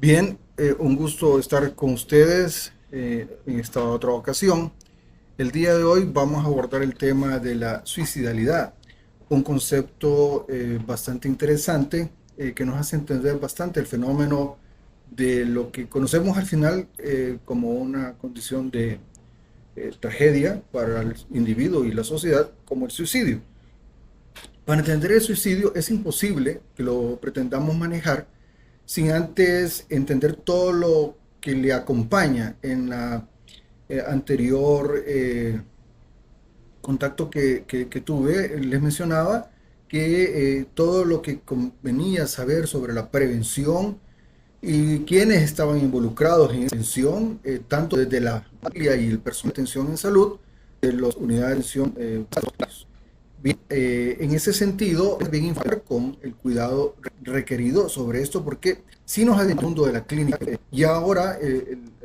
Bien, un gusto estar con ustedes en esta otra ocasión. El día de hoy vamos a abordar el tema de la suicidalidad, un concepto bastante interesante que nos hace entender bastante el fenómeno de lo que conocemos al final como una condición de tragedia para el individuo y la sociedad, como el suicidio. Para entender el suicidio es imposible que lo pretendamos manejar sin antes entender todo lo que le acompaña en la anterior contacto que tuve. Les mencionaba que todo lo que convenía saber sobre la prevención y quienes estaban involucrados en esa atención, tanto desde la familia y el personal de atención en salud, de las unidades de atención bien, en ese sentido, es bien informar con el cuidado requerido sobre esto, porque si nos adentramos en el mundo de la clínica, y ahora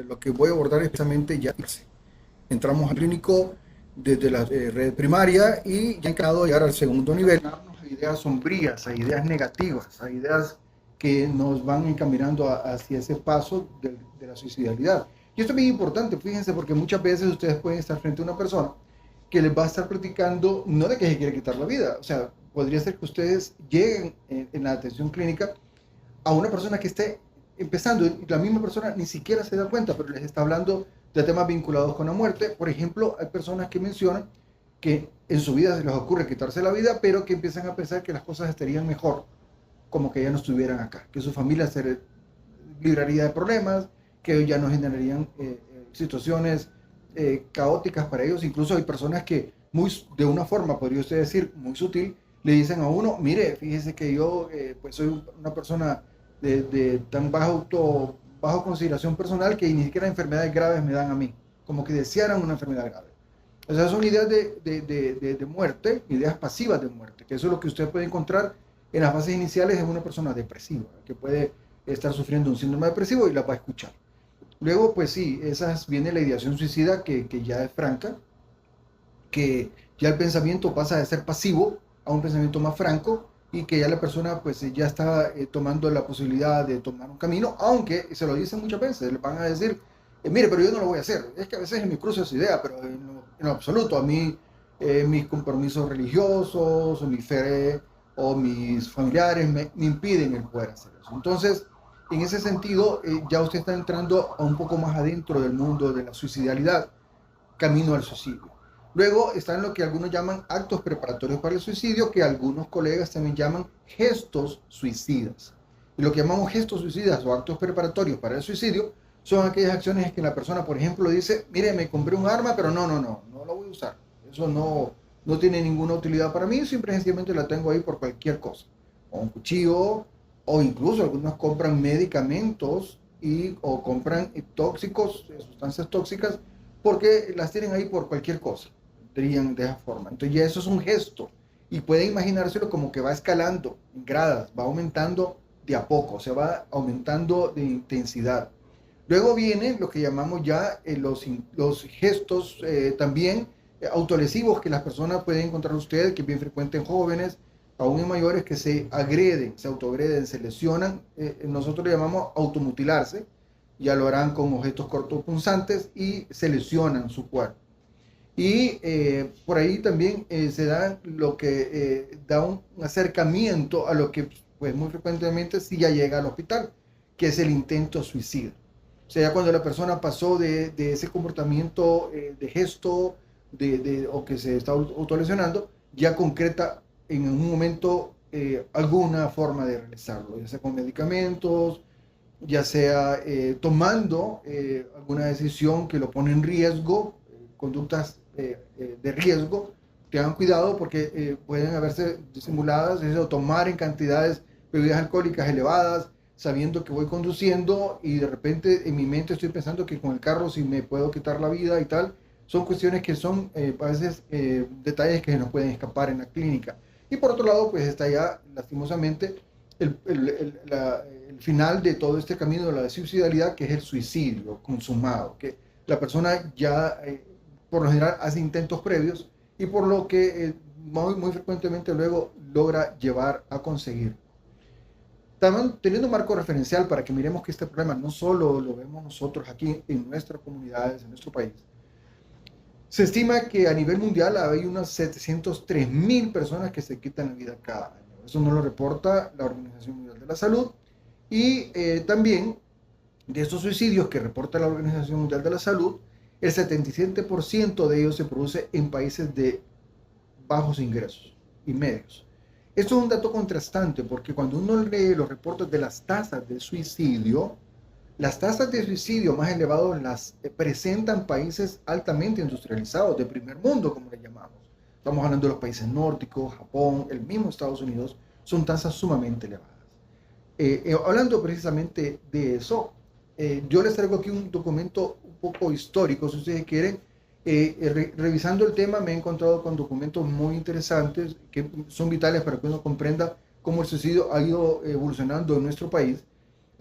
lo que voy a abordar es precisamente ya entramos al clínico desde la red primaria y ya encarado de llegar al segundo nivel, a ideas sombrías, a ideas negativas, a ideas que nos van encaminando hacia ese paso de la suicidalidad. Y esto es bien importante, fíjense, porque muchas veces ustedes pueden estar frente a una persona que les va a estar platicando, no de que se quiere quitar la vida, o sea, podría ser que ustedes lleguen en la atención clínica a una persona que esté empezando y la misma persona ni siquiera se da cuenta, pero les está hablando de temas vinculados con la muerte. Por ejemplo, hay personas que mencionan que en su vida se les ocurre quitarse la vida, pero que empiezan a pensar que las cosas estarían mejor, como que ya no estuvieran acá, que su familia se libraría de problemas, que ya no generarían situaciones caóticas para ellos. Incluso hay personas que muy, de una forma, podría usted decir, muy sutil, le dicen a uno, mire, fíjese que yo pues soy una persona de tan bajo consideración personal que ni siquiera enfermedades graves me dan a mí, como que desearan una enfermedad grave. O sea, son ideas de muerte, ideas pasivas de muerte, que eso es lo que usted puede encontrar en las fases iniciales de una persona depresiva, que puede estar sufriendo un síndrome depresivo y la va a escuchar. Luego, pues sí, esas viene la ideación suicida que ya es franca, que ya el pensamiento pasa de ser pasivo a un pensamiento más franco y que ya la persona pues ya está tomando la posibilidad de tomar un camino, aunque se lo dicen muchas veces, le van a decir, mire, pero yo no lo voy a hacer. Es que a veces me cruza esa idea, pero en lo absoluto, a mí mis compromisos religiosos o mi fe o mis familiares me impiden el poder hacer eso. Entonces, en ese sentido, ya usted está entrando a un poco más adentro del mundo de la suicidalidad, camino al suicidio. Luego están lo que algunos llaman actos preparatorios para el suicidio, que algunos colegas también llaman gestos suicidas. Y lo que llamamos gestos suicidas o actos preparatorios para el suicidio son aquellas acciones en que la persona, por ejemplo, dice, mire, me compré un arma, pero no lo voy a usar. Eso no tiene ninguna utilidad para mí, simplemente sencillamente la tengo ahí por cualquier cosa. O un cuchillo, o incluso algunos compran medicamentos o compran tóxicos, sustancias tóxicas, porque las tienen ahí por cualquier cosa, dirían de esa forma. Entonces ya eso es un gesto y pueden imaginárselo como que va escalando en gradas, va aumentando de a poco, se va aumentando de intensidad. Luego vienen lo que llamamos ya los gestos también autolesivos que las personas pueden encontrar ustedes, que es bien frecuente en jóvenes, aún en mayores, que se agreden, se autoagreden, se lesionan. Nosotros le llamamos automutilarse, ya lo harán con objetos cortopunzantes y se lesionan su cuerpo. Y por ahí también se da lo que da un acercamiento a lo que pues muy frecuentemente sí ya llega al hospital, que es el intento suicida. O sea, ya cuando la persona pasó de ese comportamiento de gesto o que se está autolesionando, ya concreta en un momento alguna forma de realizarlo, ya sea con medicamentos, ya sea tomando alguna decisión que lo pone en riesgo, conductas de riesgo. Tengan cuidado porque pueden haberse disimuladas, es decir, tomar en cantidades bebidas alcohólicas elevadas, sabiendo que voy conduciendo y de repente en mi mente estoy pensando que con el carro si me puedo quitar la vida y tal. Son cuestiones que son a veces detalles que nos pueden escapar en la clínica. Y por otro lado, pues está ya lastimosamente el final de todo este camino de la suicidalidad, que es el suicidio consumado, que la persona ya por lo general hace intentos previos y por lo que muy frecuentemente luego logra llevar a conseguir. También teniendo un marco referencial para que miremos que este problema no solo lo vemos nosotros aquí en nuestras comunidades, en nuestro país. Se estima que a nivel mundial hay unas 703.000 personas que se quitan la vida cada año. Eso nos lo reporta la Organización Mundial de la Salud. Y también de estos suicidios que reporta la Organización Mundial de la Salud, el 77% de ellos se produce en países de bajos ingresos y medios. Esto es un dato contrastante porque cuando uno lee los reportes de las tasas de suicidio, las tasas de suicidio más elevadas las presentan países altamente industrializados, de primer mundo, como le llamamos. Estamos hablando de los países nórdicos, Japón, el mismo Estados Unidos, son tasas sumamente elevadas. Hablando precisamente de eso, yo les traigo aquí un documento un poco histórico, si ustedes quieren. Revisando el tema me he encontrado con documentos muy interesantes que son vitales para que uno comprenda cómo el suicidio ha ido evolucionando en nuestro país.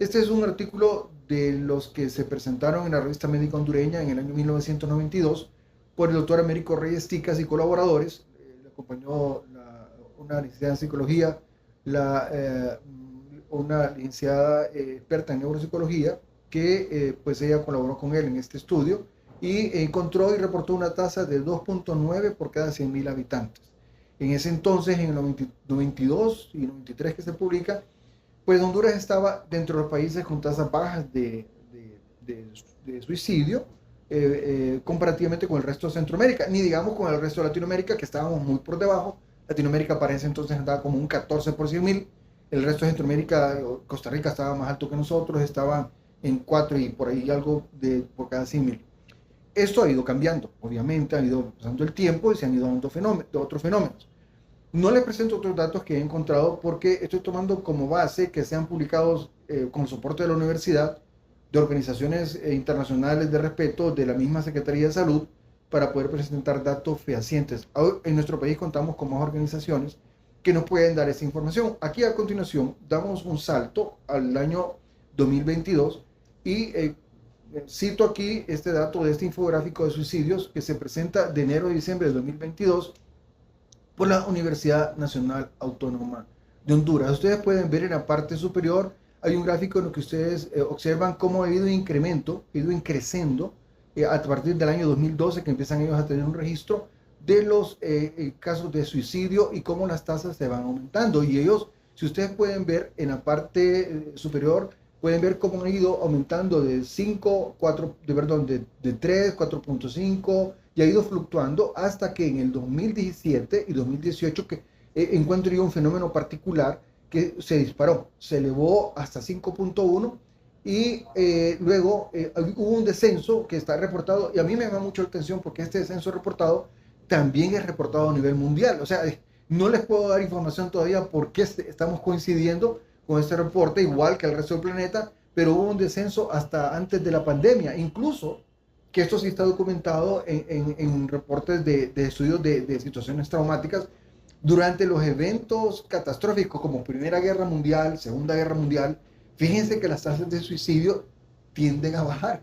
Este es un artículo de los que se presentaron en la revista médica hondureña en el año 1992 por el doctor Américo Reyes Ticas y colaboradores. Le acompañó una licenciada en psicología, una licenciada experta en neuropsicología, que pues ella colaboró con él en este estudio y encontró y reportó una tasa de 2.9 por cada 100.000 habitantes. En ese entonces, en el 92 y 93 que se publica, pues Honduras estaba dentro de los países con tasas bajas de suicidio, comparativamente con el resto de Centroamérica, ni digamos con el resto de Latinoamérica, que estábamos muy por debajo. Latinoamérica para ese entonces andaba como un 14 por 100.000, el resto de Centroamérica, Costa Rica estaba más alto que nosotros, estaba en 4 y por ahí algo por cada 100.000. Esto ha ido cambiando, obviamente, ha ido pasando el tiempo y se han ido dando otros fenómenos. No les presento otros datos que he encontrado porque estoy tomando como base que sean publicados con soporte de la universidad, de organizaciones internacionales de respeto, de la misma Secretaría de Salud, para poder presentar datos fehacientes. En nuestro país contamos con más organizaciones que nos pueden dar esa información. Aquí a continuación damos un salto al año 2022 y cito aquí este dato de este infográfico de suicidios que se presenta de enero a diciembre de 2022 por la Universidad Nacional Autónoma de Honduras. Ustedes pueden ver en la parte superior, hay un gráfico en el que ustedes observan cómo ha ido incremento, ha ido increciendo a partir del año 2012, que empiezan ellos a tener un registro de los casos de suicidio y cómo las tasas se van aumentando. Y ellos, si ustedes pueden ver en la parte superior, pueden ver cómo han ido aumentando de 5, 4, de 3, 4.5, y ha ido fluctuando hasta que en el 2017 y 2018 que encuentro yo un fenómeno particular que se disparó, se elevó hasta 5.1 y luego hubo un descenso que está reportado, y a mí me llama mucho la atención porque este descenso reportado también es reportado a nivel mundial. O sea, no les puedo dar información todavía porque estamos coincidiendo con este reporte, igual que el resto del planeta, pero hubo un descenso hasta antes de la pandemia, incluso que esto sí está documentado en reportes de estudios de situaciones traumáticas durante los eventos catastróficos como Primera Guerra Mundial, Segunda Guerra Mundial. Fíjense que las tasas de suicidio tienden a bajar.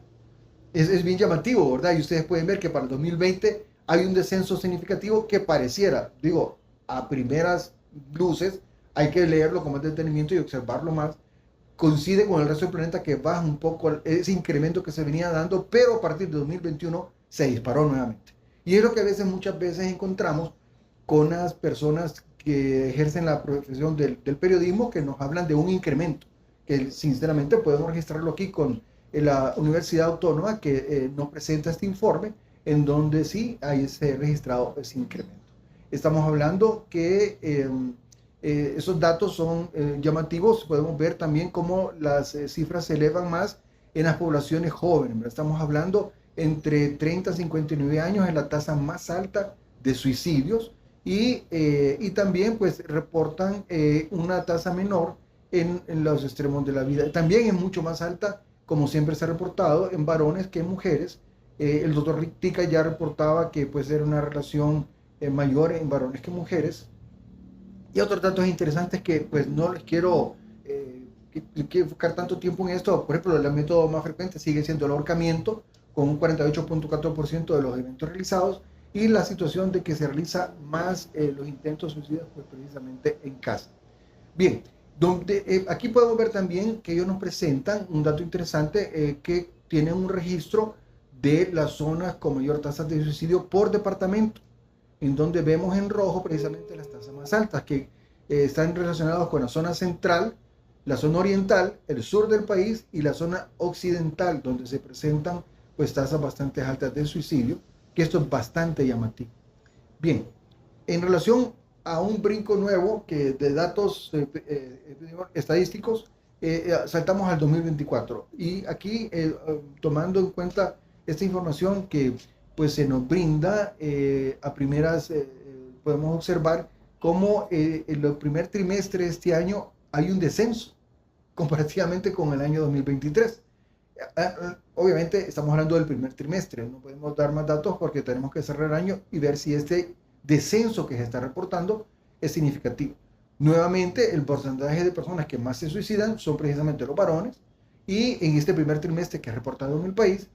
Es bien llamativo, ¿verdad? Y ustedes pueden ver que para el 2020 hay un descenso significativo que pareciera, digo, a primeras luces, hay que leerlo con más detenimiento y observarlo más, coincide con el resto del planeta que baja un poco ese incremento que se venía dando, pero a partir de 2021 se disparó nuevamente. Y es lo que muchas veces encontramos con las personas que ejercen la profesión del periodismo, que nos hablan de un incremento, que sinceramente podemos registrarlo aquí con la Universidad Autónoma, que nos presenta este informe, en donde sí hay registrado ese incremento. Estamos hablando que esos datos son llamativos. Podemos ver también cómo las cifras se elevan más en las poblaciones jóvenes. Estamos hablando entre 30 y 59 años, en la tasa más alta de suicidios, y también pues reportan una tasa menor en los extremos de la vida. También es mucho más alta, como siempre se ha reportado, en varones que en mujeres. El doctor Tica ya reportaba que pues era una relación mayor en varones que mujeres. Y otros datos interesantes que pues no les quiero enfocar tanto tiempo en esto. Por ejemplo, el método más frecuente sigue siendo el ahorcamiento, con un 48.4% de los eventos realizados, y la situación de que se realiza más los intentos suicidas pues precisamente en casa. Bien, Aquí podemos ver también que ellos nos presentan un dato interesante, que tienen un registro de las zonas con mayor tasa de suicidio por departamento, en donde vemos en rojo precisamente las tasas más altas, que están relacionadas con la zona central, la zona oriental, el sur del país y la zona occidental, donde se presentan pues tasas bastante altas de suicidio, que esto es bastante llamativo. Bien, en relación a un brinco nuevo que de datos estadísticos, saltamos al 2024 y aquí tomando en cuenta esta información que pues se nos brinda a primeras, podemos observar cómo en el primer trimestre de este año hay un descenso comparativamente con el año 2023. Obviamente estamos hablando del primer trimestre, no podemos dar más datos porque tenemos que cerrar el año y ver si este descenso que se está reportando es significativo. Nuevamente, el porcentaje de personas que más se suicidan son precisamente los varones, y en este primer trimestre que es reportado en el país,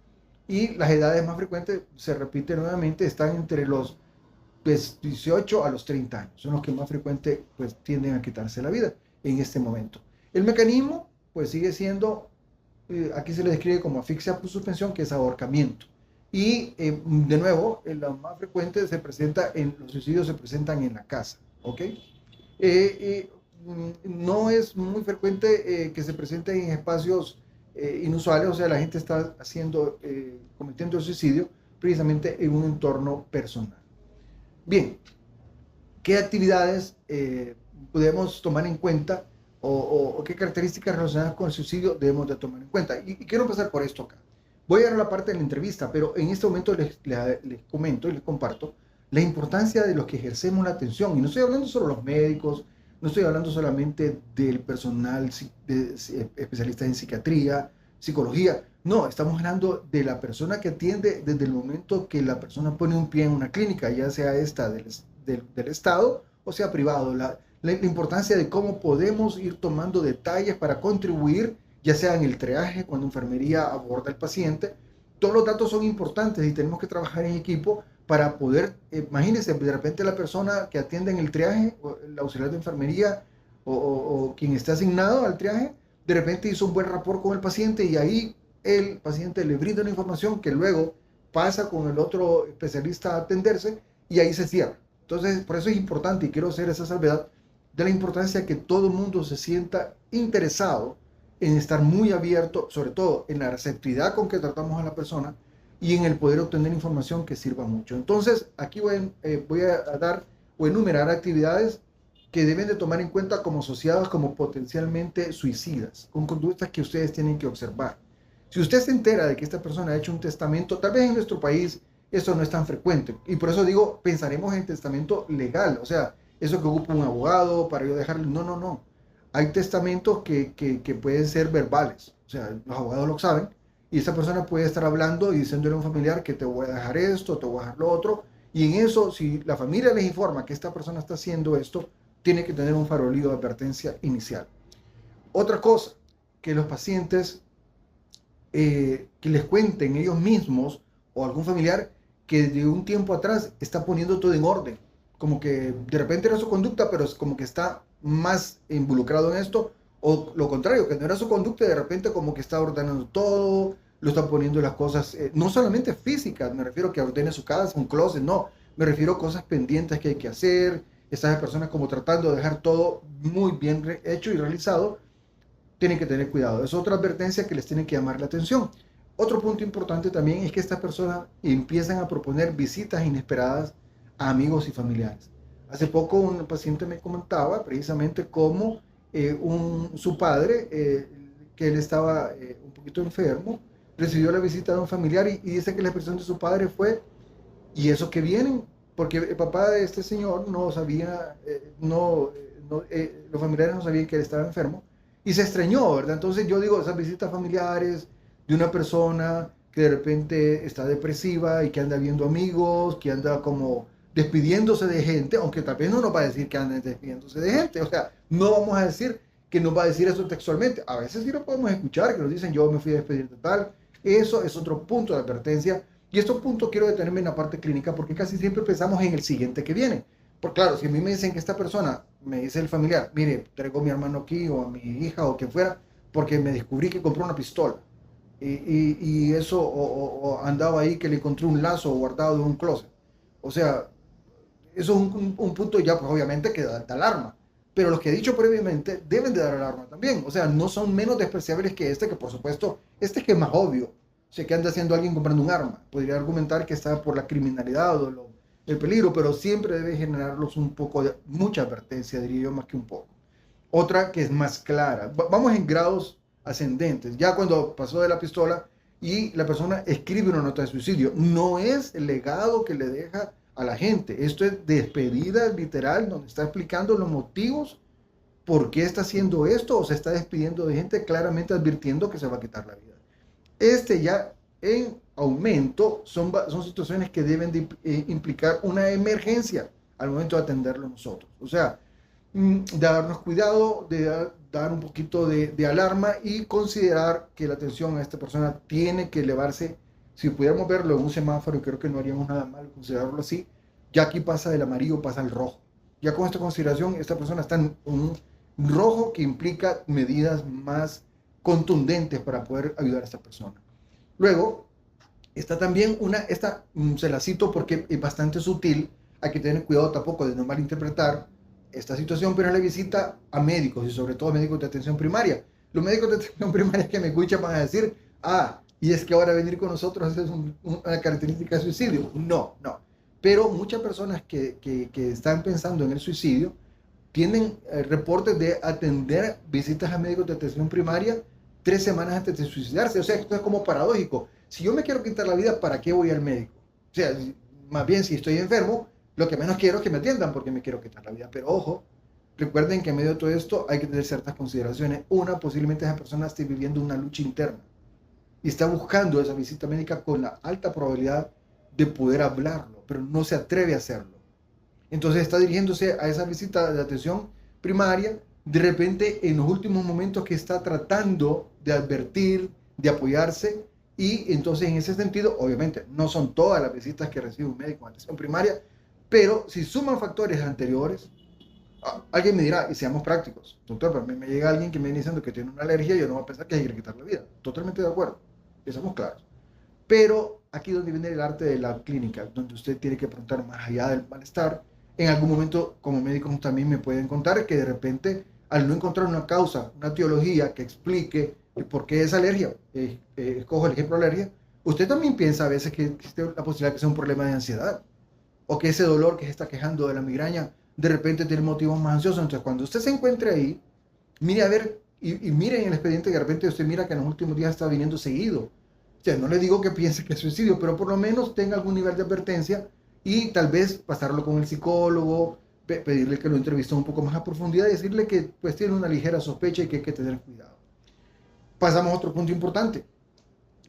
y las edades más frecuentes, se repite nuevamente, están entre los pues, 18 a los 30 años, son los que más frecuente pues, tienden a quitarse la vida en este momento. El mecanismo pues sigue siendo, aquí se le describe como asfixia por suspensión, que es ahorcamiento. Y de nuevo, lo más frecuente se presenta los suicidios se presentan en la casa, ¿ok? No es muy frecuente que se presenten en espacios inusuales, o sea, la gente está cometiendo el suicidio precisamente en un entorno personal. Bien, ¿qué actividades podemos tomar en cuenta o qué características relacionadas con el suicidio debemos de tomar en cuenta? Y quiero empezar por esto acá. Voy a dar la parte de la entrevista, pero en este momento les comento y les comparto la importancia de los que ejercemos la atención. Y no estoy hablando solo de los médicos, no estoy hablando solamente del personal especialista en psiquiatría, psicología. No, estamos hablando de la persona que atiende desde el momento que la persona pone un pie en una clínica, ya sea esta del Estado o sea privado. La importancia de cómo podemos ir tomando detalles para contribuir, ya sea en el triaje, cuando enfermería aborda al paciente. Todos los datos son importantes y tenemos que trabajar en equipo para poder, imagínense, de repente la persona que atiende en el triaje, o el auxiliar de enfermería o quien está asignado al triaje, de repente hizo un buen rapport con el paciente y ahí el paciente le brinda una información que luego pasa con el otro especialista a atenderse y ahí se cierra. Entonces, por eso es importante, y quiero hacer esa salvedad, de la importancia que todo el mundo se sienta interesado en estar muy abierto, sobre todo en la receptividad con que tratamos a la persona y en el poder obtener información que sirva mucho. Entonces, aquí voy a dar o enumerar actividades que deben de tomar en cuenta como asociadas como potencialmente suicidas, con conductas que ustedes tienen que observar. Si usted se entera de que esta persona ha hecho un testamento, tal vez en nuestro país eso no es tan frecuente, y por eso digo, pensaremos en testamento legal, o sea, eso que ocupa un abogado para yo dejarle, no. Hay testamentos que pueden ser verbales, o sea, los abogados lo saben, y esa persona puede estar hablando y diciéndole a un familiar que te voy a dejar esto, te voy a dejar lo otro, y en eso, si la familia les informa que esta persona está haciendo esto, tiene que tener un farolillo de advertencia inicial. Otra cosa, que los pacientes que les cuenten ellos mismos o algún familiar que de un tiempo atrás está poniendo todo en orden, como que de repente era su conducta, pero es como que está más involucrado en esto, o lo contrario, que no era su conducta y de repente como que está ordenando todo, lo está poniendo las cosas, no solamente físicas, me refiero a que ordene su casa, un closet, no, me refiero a cosas pendientes que hay que hacer, estas personas como tratando de dejar todo muy bien hecho y realizado, tienen que tener cuidado. Es otra advertencia que les tiene que llamar la atención. Otro punto importante también es que estas personas empiezan a proponer visitas inesperadas a amigos y familiares. Hace poco un paciente me comentaba precisamente cómo su padre, que él estaba un poquito enfermo, recibió la visita de un familiar y dice que la expresión de su padre fue, ¿y eso que vienen? Porque el papá de este señor no sabía, los familiares no sabían que él estaba enfermo y se extrañó, ¿verdad? Entonces yo digo, esas visitas familiares de una persona que de repente está depresiva y que anda viendo amigos, que anda como despidiéndose de gente, aunque tal vez no nos va a decir que anda despidiéndose de gente, o sea, no vamos a decir que nos va a decir eso textualmente, a veces sí lo podemos escuchar, que nos dicen yo me fui a despedir de tal, eso es otro punto de advertencia, y estos puntos quiero detenerme en la parte clínica porque casi siempre pensamos en el siguiente que viene, Por claro, si a mí me dicen que esta persona, me dice el familiar, mire, traigo a mi hermano aquí o a mi hija o quien fuera, porque me descubrí que compró una pistola. Y eso, o andaba ahí que le encontré un lazo guardado en un closet. O sea, eso es un punto ya, pues obviamente que da alarma. Pero los que he dicho previamente deben de dar alarma también. O sea, no son menos despreciables que este, que por supuesto, este es que es más obvio. O sea, ¿qué anda haciendo alguien comprando un arma? Podría argumentar que está por la criminalidad o el peligro, pero siempre debe generarlos un poco de, mucha advertencia, diría yo, más que un poco. Otra que es más clara. Vamos en grados ascendentes. Ya cuando pasó de la pistola y la persona escribe una nota de suicidio, no es el legado que le deja a la gente. Esto es despedida literal, donde está explicando los motivos por qué está haciendo esto o se está despidiendo de gente, claramente advirtiendo que se va a quitar la vida. Este ya en aumento son situaciones que deben de implicar una emergencia al momento de atenderlo nosotros. O sea, de darnos cuidado, de dar un poquito de alarma y considerar que la atención a esta persona tiene que elevarse. Si pudiéramos verlo en un semáforo, y creo que no haríamos nada mal considerarlo así, ya aquí pasa del amarillo, pasa al rojo. Ya con esta consideración, esta persona está en un rojo que implica medidas más contundentes para poder ayudar a esta persona. Luego, está también esta se la cito porque es bastante sutil, hay que tener cuidado tampoco de no malinterpretar esta situación, pero es la visita a médicos y sobre todo médicos de atención primaria. Los médicos de atención primaria que me escuchan van a decir, y es que ahora venir con nosotros es una característica de suicidio. No, no. Pero muchas personas que están pensando en el suicidio tienen reportes de atender visitas a médicos de atención primaria 3 semanas antes de suicidarse. O sea, esto es como paradójico. Si yo me quiero quitar la vida, ¿para qué voy al médico? O sea, más bien si estoy enfermo, lo que menos quiero es que me atiendan porque me quiero quitar la vida. Pero ojo, recuerden que en medio de todo esto hay que tener ciertas consideraciones. Una, posiblemente esa persona esté viviendo una lucha interna y está buscando esa visita médica con la alta probabilidad de poder hablarlo, pero no se atreve a hacerlo. Entonces está dirigiéndose a esa visita de atención primaria, de repente en los últimos momentos que está tratando de advertir, de apoyarse, y entonces en ese sentido, obviamente, no son todas las visitas que recibe un médico en atención primaria, pero si suman factores anteriores, alguien me dirá, y seamos prácticos, doctor, pero me llega alguien que me viene diciendo que tiene una alergia, yo no voy a pensar que hay que quitar la vida. Totalmente de acuerdo, estamos claros. Pero aquí donde viene el arte de la clínica, donde usted tiene que preguntar más allá del malestar. En algún momento, como médicos también me pueden contar que de repente, al no encontrar una causa, una etiología que explique el por qué es alergia, escojo el ejemplo de alergia, usted también piensa a veces que existe la posibilidad de que sea un problema de ansiedad o que ese dolor que se está quejando de la migraña de repente tiene motivos más ansiosos. Entonces, cuando usted se encuentre ahí, mire a ver y mire en el expediente que de repente usted mira que en los últimos días está viniendo seguido. O sea, no le digo que piense que es suicidio, pero por lo menos tenga algún nivel de advertencia y tal vez pasarlo con el psicólogo, pedirle que lo entreviste un poco más a profundidad y decirle que pues tiene una ligera sospecha y que hay que tener cuidado. Pasamos a otro punto importante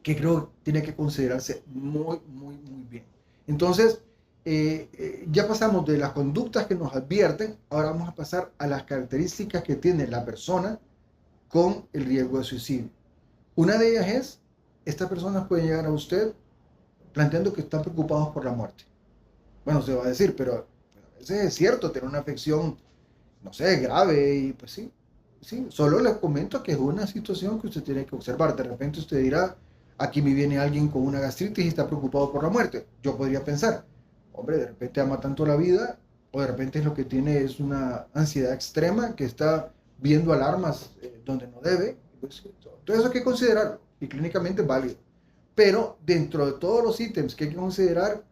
que creo que tiene que considerarse muy, muy, muy bien. Entonces, ya pasamos de las conductas que nos advierten, ahora vamos a pasar a las características que tiene la persona con el riesgo de suicidio. Una de ellas es, estas personas pueden llegar a usted planteando que están preocupados por la muerte. Bueno, se va a decir, pero a veces es cierto, tener una afección, no sé, grave, y pues sí, sí, solo les comento que es una situación que usted tiene que observar. De repente usted dirá, aquí me viene alguien con una gastritis y está preocupado por la muerte. Yo podría pensar, hombre, de repente ama tanto la vida, o de repente es lo que tiene es una ansiedad extrema que está viendo alarmas donde no debe. Pues, todo eso hay que considerarlo y clínicamente es válido. Pero dentro de todos los ítems que hay que considerar,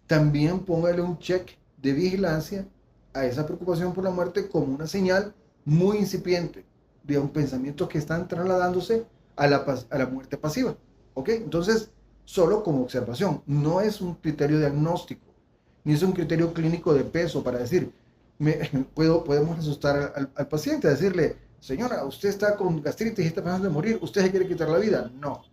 también póngale un check de vigilancia a esa preocupación por la muerte como una señal muy incipiente de un pensamiento que están trasladándose a la muerte pasiva. ¿Ok? Entonces, solo como observación, no es un criterio diagnóstico, ni es un criterio clínico de peso para decir, podemos asustar al paciente, decirle, señora, usted está con gastritis y está pensando en morir, ¿usted se quiere quitar la vida? No,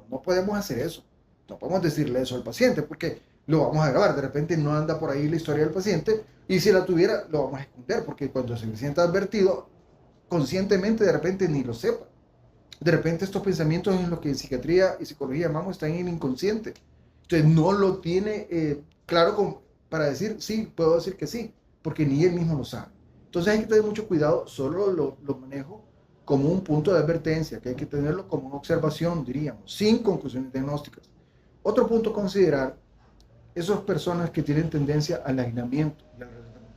no podemos hacer eso. No podemos decirle eso al paciente porque lo vamos a grabar. De repente no anda por ahí la historia del paciente y si la tuviera lo vamos a esconder porque cuando se sienta advertido, conscientemente de repente ni lo sepa. De repente estos pensamientos en lo que en psiquiatría y psicología llamamos están en el inconsciente. Entonces no lo tiene claro para decir sí, puedo decir que sí. porque ni él mismo lo sabe. Entonces hay que tener mucho cuidado, solo lo manejo como un punto de advertencia, que hay que tenerlo como una observación, diríamos, sin conclusiones diagnósticas. Otro punto a considerar, esas personas que tienen tendencia al aislamiento, al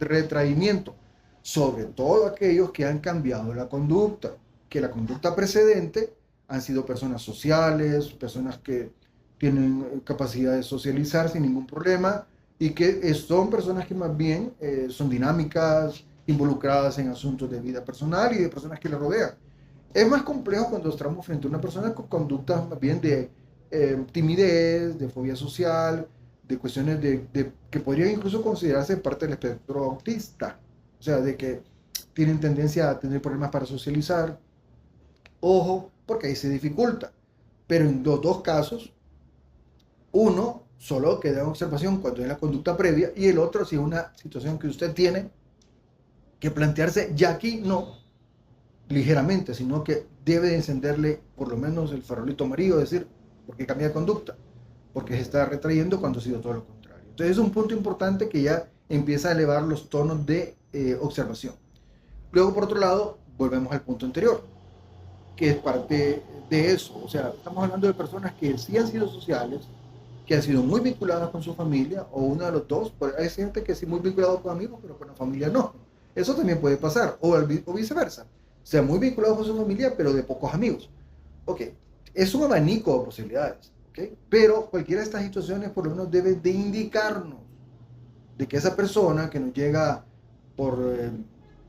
retraimiento, sobre todo aquellos que han cambiado la conducta, que la conducta precedente han sido personas sociales, personas que tienen capacidad de socializar sin ningún problema y que son personas que más bien son dinámicas, involucradas en asuntos de vida personal y de personas que le rodean. Es más complejo cuando estamos frente a una persona con conductas más bien de timidez, de fobia social, de cuestiones que podrían incluso considerarse parte del espectro autista, o sea, de que tienen tendencia a tener problemas para socializar. Ojo, porque ahí se dificulta. Pero en los dos casos, uno solo queda en observación cuando es la conducta previa y el otro si es una situación que usted tiene que plantearse ya aquí no ligeramente, sino que debe de encenderle por lo menos el farolito amarillo, decir, ¿por qué cambia de conducta? Porque se está retrayendo cuando ha sido todo lo contrario. Entonces es un punto importante que ya empieza a elevar los tonos de observación. Luego, por otro lado, volvemos al punto anterior, que es parte de eso. O sea, estamos hablando de personas que sí han sido sociales, que han sido muy vinculadas con su familia, o uno de los dos. Hay gente que sí muy vinculado con amigos, pero con la familia no. Eso también puede pasar, o viceversa. O sea, muy vinculado con su familia, pero de pocos amigos. Ok, es un abanico de posibilidades, ¿ok? Pero cualquiera de estas situaciones por lo menos debe de indicarnos de que esa persona que nos llega por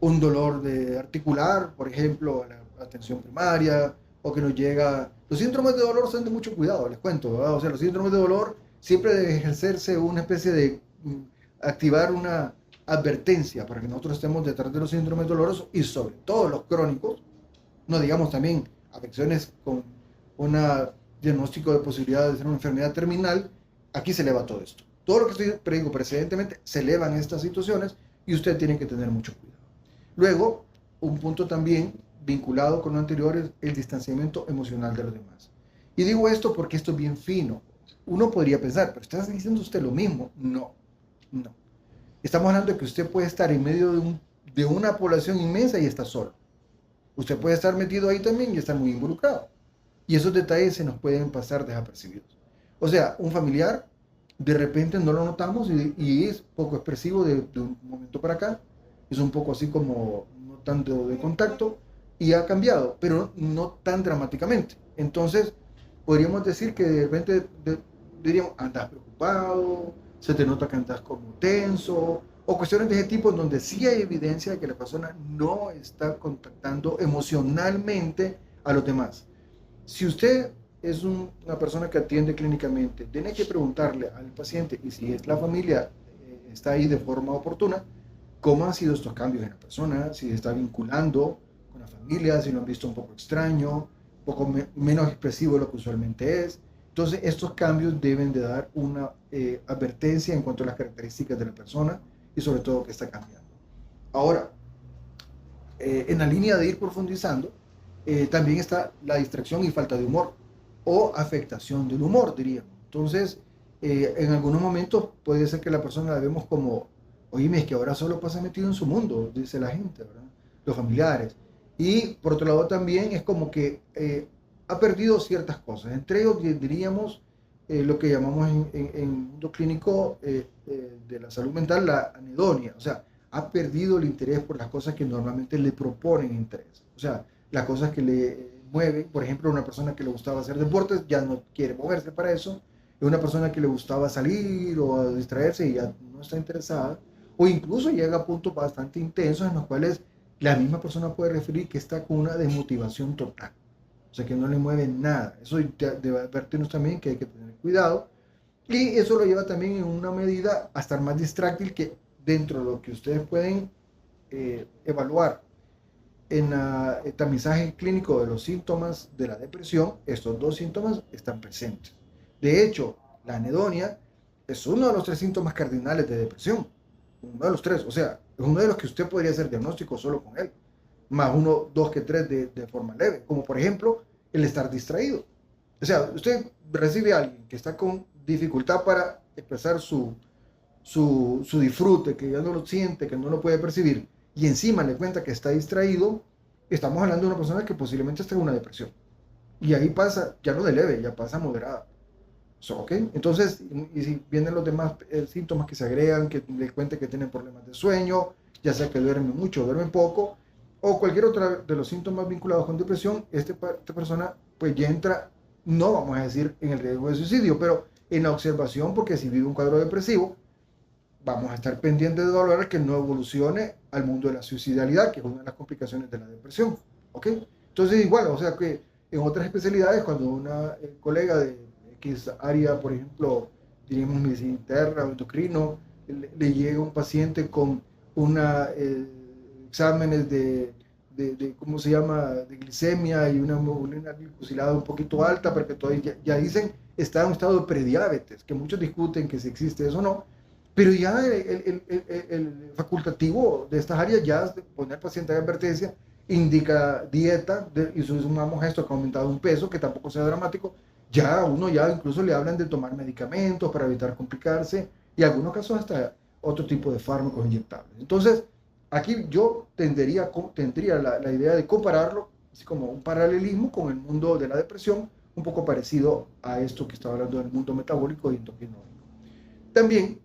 un dolor de articular, por ejemplo, a la atención primaria, o que nos llega... Los síndromes de dolor son de mucho cuidado, les cuento, ¿verdad? O sea, los síndromes de dolor siempre debe ejercerse una especie de activar una advertencia para que nosotros estemos detrás de los síndromes dolorosos y sobre todo los crónicos, no digamos también afecciones con un diagnóstico de posibilidad de ser una enfermedad terminal, aquí se eleva todo esto. Todo lo que estoy predigo precedentemente se elevan estas situaciones y usted tiene que tener mucho cuidado. Luego, un punto también vinculado con lo anterior es el distanciamiento emocional de los demás. Y digo esto porque esto es bien fino. Uno podría pensar, pero ¿está diciendo usted lo mismo? No, no. Estamos hablando de que usted puede estar en medio de una población inmensa y está solo. Usted puede estar metido ahí también y estar muy involucrado. Y esos detalles se nos pueden pasar desapercibidos. O sea, un familiar, de repente no lo notamos y es poco expresivo de un momento para acá. Es un poco así como no tanto de contacto y ha cambiado, pero no tan dramáticamente. Entonces, podríamos decir que de repente diríamos, andas preocupado, se te nota que andas como tenso, o cuestiones de ese tipo, donde sí hay evidencia de que la persona no está contactando emocionalmente a los demás. Si usted es una persona que atiende clínicamente, tiene que preguntarle al paciente, y si es la familia está ahí de forma oportuna, cómo han sido estos cambios en la persona, si se está vinculando con la familia, si lo han visto un poco extraño, un poco menos expresivo de lo que usualmente es. Entonces, estos cambios deben de dar una advertencia en cuanto a las características de la persona y sobre todo que está cambiando. Ahora, en la línea de ir profundizando, también está la distracción y falta de humor o afectación del humor, diríamos. Entonces, en algunos momentos puede ser que la persona la vemos como, oye, es que ahora solo pasa metido en su mundo, dice la gente, ¿verdad? Los familiares. Y por otro lado también es como que ha perdido ciertas cosas. Entre ellos diríamos lo que llamamos en mundo clínico de la salud mental la anedonia. O sea, ha perdido el interés por las cosas que normalmente le proponen interés. O sea, las cosas que le mueven, por ejemplo, una persona que le gustaba hacer deportes ya no quiere moverse para eso, una persona que le gustaba salir o distraerse y ya no está interesada, o incluso llega a puntos bastante intensos en los cuales la misma persona puede referir que está con una desmotivación total, o sea que no le mueve nada. Eso debe advertirnos también que hay que tener cuidado y eso lo lleva también en una medida a estar más distráctil que dentro de lo que ustedes pueden evaluar en el tamizaje clínico de los síntomas de la depresión, estos dos síntomas están presentes. De hecho, la anedonia es uno de los tres síntomas cardinales de depresión. Uno de los tres, o sea, es uno de los que usted podría hacer diagnóstico solo con él. Más uno, dos que tres de forma leve, como por ejemplo el estar distraído. O sea, usted recibe a alguien que está con dificultad para expresar su su disfrute, que ya no lo siente, que no lo puede percibir, y encima le cuenta que está distraído, estamos hablando de una persona que posiblemente esté en una depresión. Y ahí pasa, ya no de leve, ya pasa moderada. So, ¿ok? Entonces, y si vienen los demás síntomas que se agregan, que le cuente que tienen problemas de sueño, ya sea que duermen mucho o duermen poco, o cualquier otro de los síntomas vinculados con depresión, esta persona pues ya entra, no vamos a decir en el riesgo de suicidio, pero en la observación, porque si vive un cuadro depresivo, vamos a estar pendientes de valorar que no evolucione al mundo de la suicidalidad, que es una de las complicaciones de la depresión. ¿Ok? Entonces, igual, o sea que en otras especialidades, cuando una colega de X área, por ejemplo, diríamos medicina interna o endocrino, le llega un paciente con una exámenes ¿cómo se llama?, de glicemia y una glicosilada un poquito alta, porque todavía ya dicen está en un estado de prediabetes, que muchos discuten que si existe eso o no, pero ya el facultativo de estas áreas ya poner al paciente de advertencia, indica dieta, y sumamos esto que ha aumentado un peso, que tampoco sea dramático, ya uno ya incluso le hablan de tomar medicamentos para evitar complicarse, y en algunos casos hasta otro tipo de fármacos inyectables. Entonces, aquí yo tendría la idea de compararlo, así como un paralelismo con el mundo de la depresión, un poco parecido a esto que estaba hablando del mundo metabólico y endocrinológico. También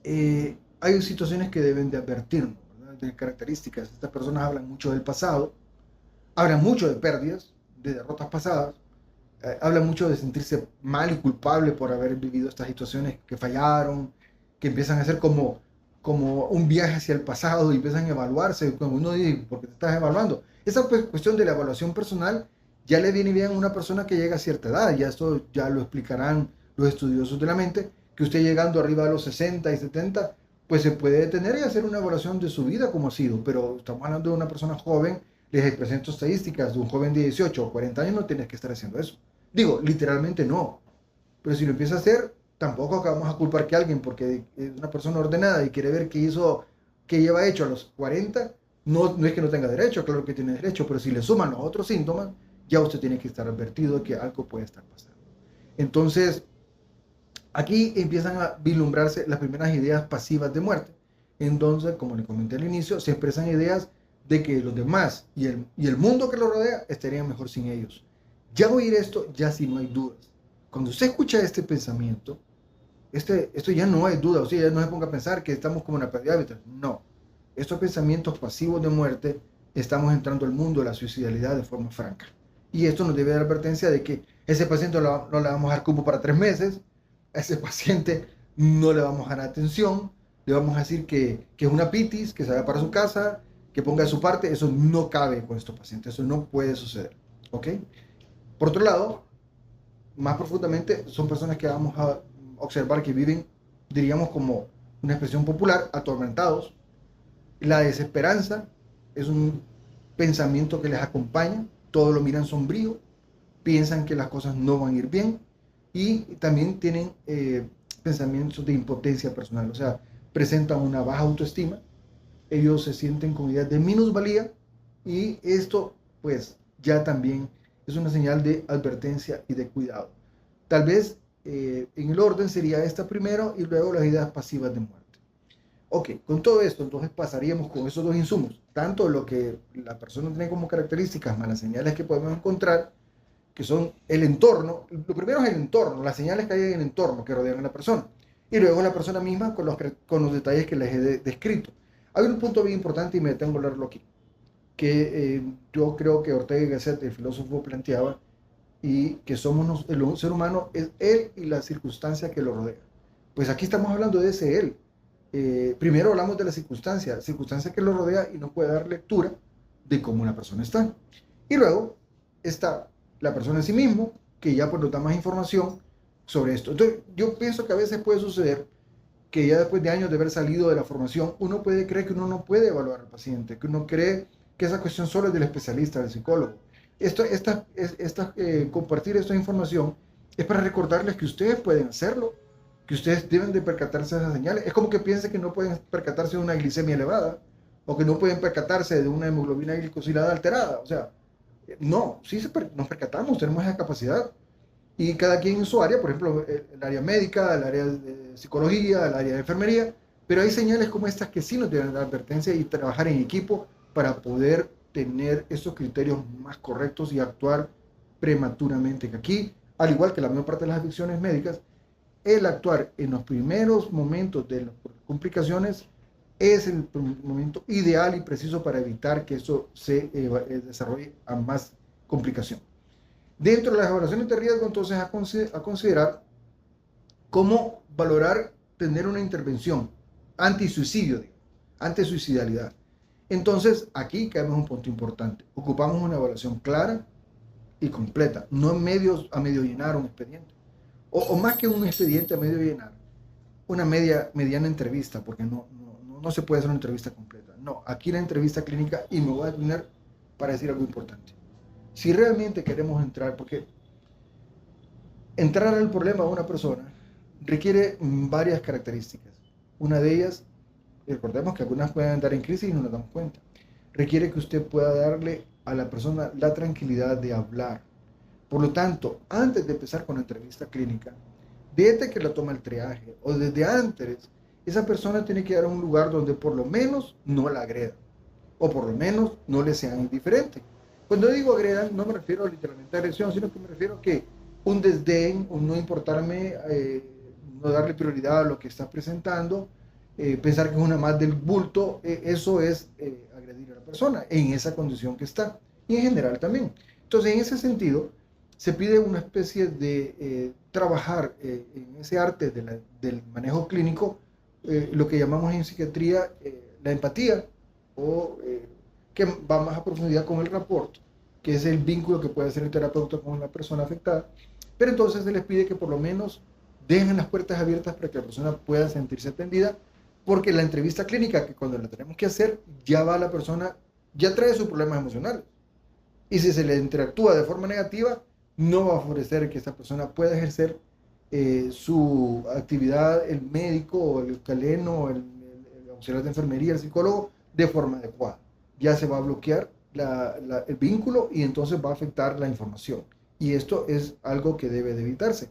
hay situaciones que deben de advertirnos, ¿verdad?, de características. Estas personas hablan mucho del pasado, hablan mucho de pérdidas, de derrotas pasadas, hablan mucho de sentirse mal y culpable por haber vivido estas situaciones que fallaron, que empiezan a ser como un viaje hacia el pasado y empiezan a evaluarse, como uno dice, ¿por qué te estás evaluando? Esa cuestión de la evaluación personal ya le viene bien a una persona que llega a cierta edad, ya esto ya lo explicarán los estudiosos de la mente, que usted llegando arriba de los 60 y 70, pues se puede detener y hacer una evaluación de su vida como ha sido, pero estamos hablando de una persona joven, les presento estadísticas de un joven de 18 o 40 años, no tienes que estar haciendo eso. Digo, literalmente no, pero si lo empieza a hacer, tampoco vamos a culpar que alguien, porque es una persona ordenada y quiere ver qué hizo, qué lleva hecho a los 40, no es que no tenga derecho, claro que tiene derecho, pero si le suman los otros síntomas, ya usted tiene que estar advertido de que algo puede estar pasando. Entonces, aquí empiezan a vislumbrarse las primeras ideas pasivas de muerte. Entonces, como le comenté al inicio, se expresan ideas de que los demás y el mundo que los rodea estarían mejor sin ellos. Ya oír esto, ya sí no hay dudas. Cuando usted escucha este pensamiento, esto ya no hay duda, o sea, ya no se ponga a pensar que estamos como una pérdida de hábitat. No. Estos pensamientos pasivos de muerte, estamos entrando al mundo de la suicidalidad de forma franca. Y esto nos debe dar advertencia de que ese paciente no le vamos a dar cupo para 3 meses, a ese paciente no le vamos a dar atención, le vamos a decir que es una pitis, que se vaya para su casa, que ponga de su parte. Eso no cabe con estos pacientes, eso no puede suceder. ¿Ok? Por otro lado, más profundamente, son personas que vamos a observar que viven, diríamos como una expresión popular, atormentados. La desesperanza es un pensamiento que les acompaña, todo lo miran sombrío, piensan que las cosas no van a ir bien y también tienen pensamientos de impotencia personal, o sea, presentan una baja autoestima, ellos se sienten con ideas de minusvalía y esto pues ya también es una señal de advertencia y de cuidado. Tal vez en el orden sería esta primero y luego las ideas pasivas de muerte. Ok, con todo esto entonces pasaríamos con esos dos insumos, tanto lo que la persona tiene como características más las señales que podemos encontrar, que son el entorno. Lo primero es el entorno, las señales que hay en el entorno que rodean a la persona, y luego la persona misma con los detalles que les he descrito. Hay un punto bien importante y me detengo a hablarlo aquí, que yo creo que Ortega y Gasset, el filósofo, planteaba, y que somos el ser humano es él y la circunstancia que lo rodea. Pues aquí estamos hablando de ese él. Primero hablamos de la circunstancia que lo rodea y nos puede dar lectura de cómo la persona está. Y luego está la persona en sí mismo, que ya pues nos da más información sobre esto. Entonces, yo pienso que a veces puede suceder que ya después de años de haber salido de la formación, uno puede creer que uno no puede evaluar al paciente, que uno cree que esa cuestión solo es del especialista, del psicólogo. Compartir esta información es para recordarles que ustedes pueden hacerlo, que ustedes deben de percatarse de esas señales. Es como que piensen que no pueden percatarse de una glicemia elevada o que no pueden percatarse de una hemoglobina glicosilada alterada. O sea, no, sí nos percatamos, tenemos esa capacidad. y cada quien en su área, por ejemplo, el área médica, el área de psicología, el área de enfermería, pero hay señales como estas que sí nos deben dar advertencia y trabajar en equipo para poder tener esos criterios más correctos y actuar prematuramente. Que aquí, al igual que la mayor parte de las afecciones médicas, el actuar en los primeros momentos de las complicaciones es el momento ideal y preciso para evitar que eso se desarrolle a más complicación. Dentro de las evaluaciones de riesgo, entonces, a considerar cómo valorar tener una intervención antisuicidio, antisuicidalidad. Entonces, aquí caemos en un punto importante. Ocupamos una evaluación clara y completa, no a medio llenar un expediente. O más que un expediente a medio llenar, una mediana entrevista, porque no se puede hacer una entrevista completa. No, aquí la entrevista clínica, y me voy a detener para decir algo importante. Si realmente queremos entrar, porque entrar al problema de una persona requiere varias características. Una de ellas, recordemos que algunas pueden andar en crisis y no nos damos cuenta, requiere que usted pueda darle a la persona la tranquilidad de hablar. Por lo tanto, antes de empezar con la entrevista clínica, desde que la toma el triaje o desde antes, esa persona tiene que dar a un lugar donde por lo menos no la agreda o por lo menos no le sean indiferente. Cuando digo agredan, no me refiero literalmente a agresión, sino que me refiero a que un desdén, un no importarme, no darle prioridad a lo que está presentando, pensar que es una más del bulto, eso es agredir a la persona en esa condición que está y en general también. Entonces, en ese sentido, se pide una especie de trabajar en ese arte del manejo clínico, lo que llamamos en psiquiatría la empatía, o que va más a profundidad con el rapport, que es el vínculo que puede hacer el terapeuta con la persona afectada. Pero entonces se les pide que por lo menos dejen las puertas abiertas para que la persona pueda sentirse atendida, porque la entrevista clínica, que cuando la tenemos que hacer, ya va la persona, ya trae sus problemas emocionales. Y si se le interactúa de forma negativa, no va a favorecer que esta persona pueda ejercer su actividad, el médico o el caleno, o el auxiliar de enfermería, el psicólogo, de forma adecuada. Ya se va a bloquear el vínculo y entonces va a afectar la información. Y esto es algo que debe de evitarse.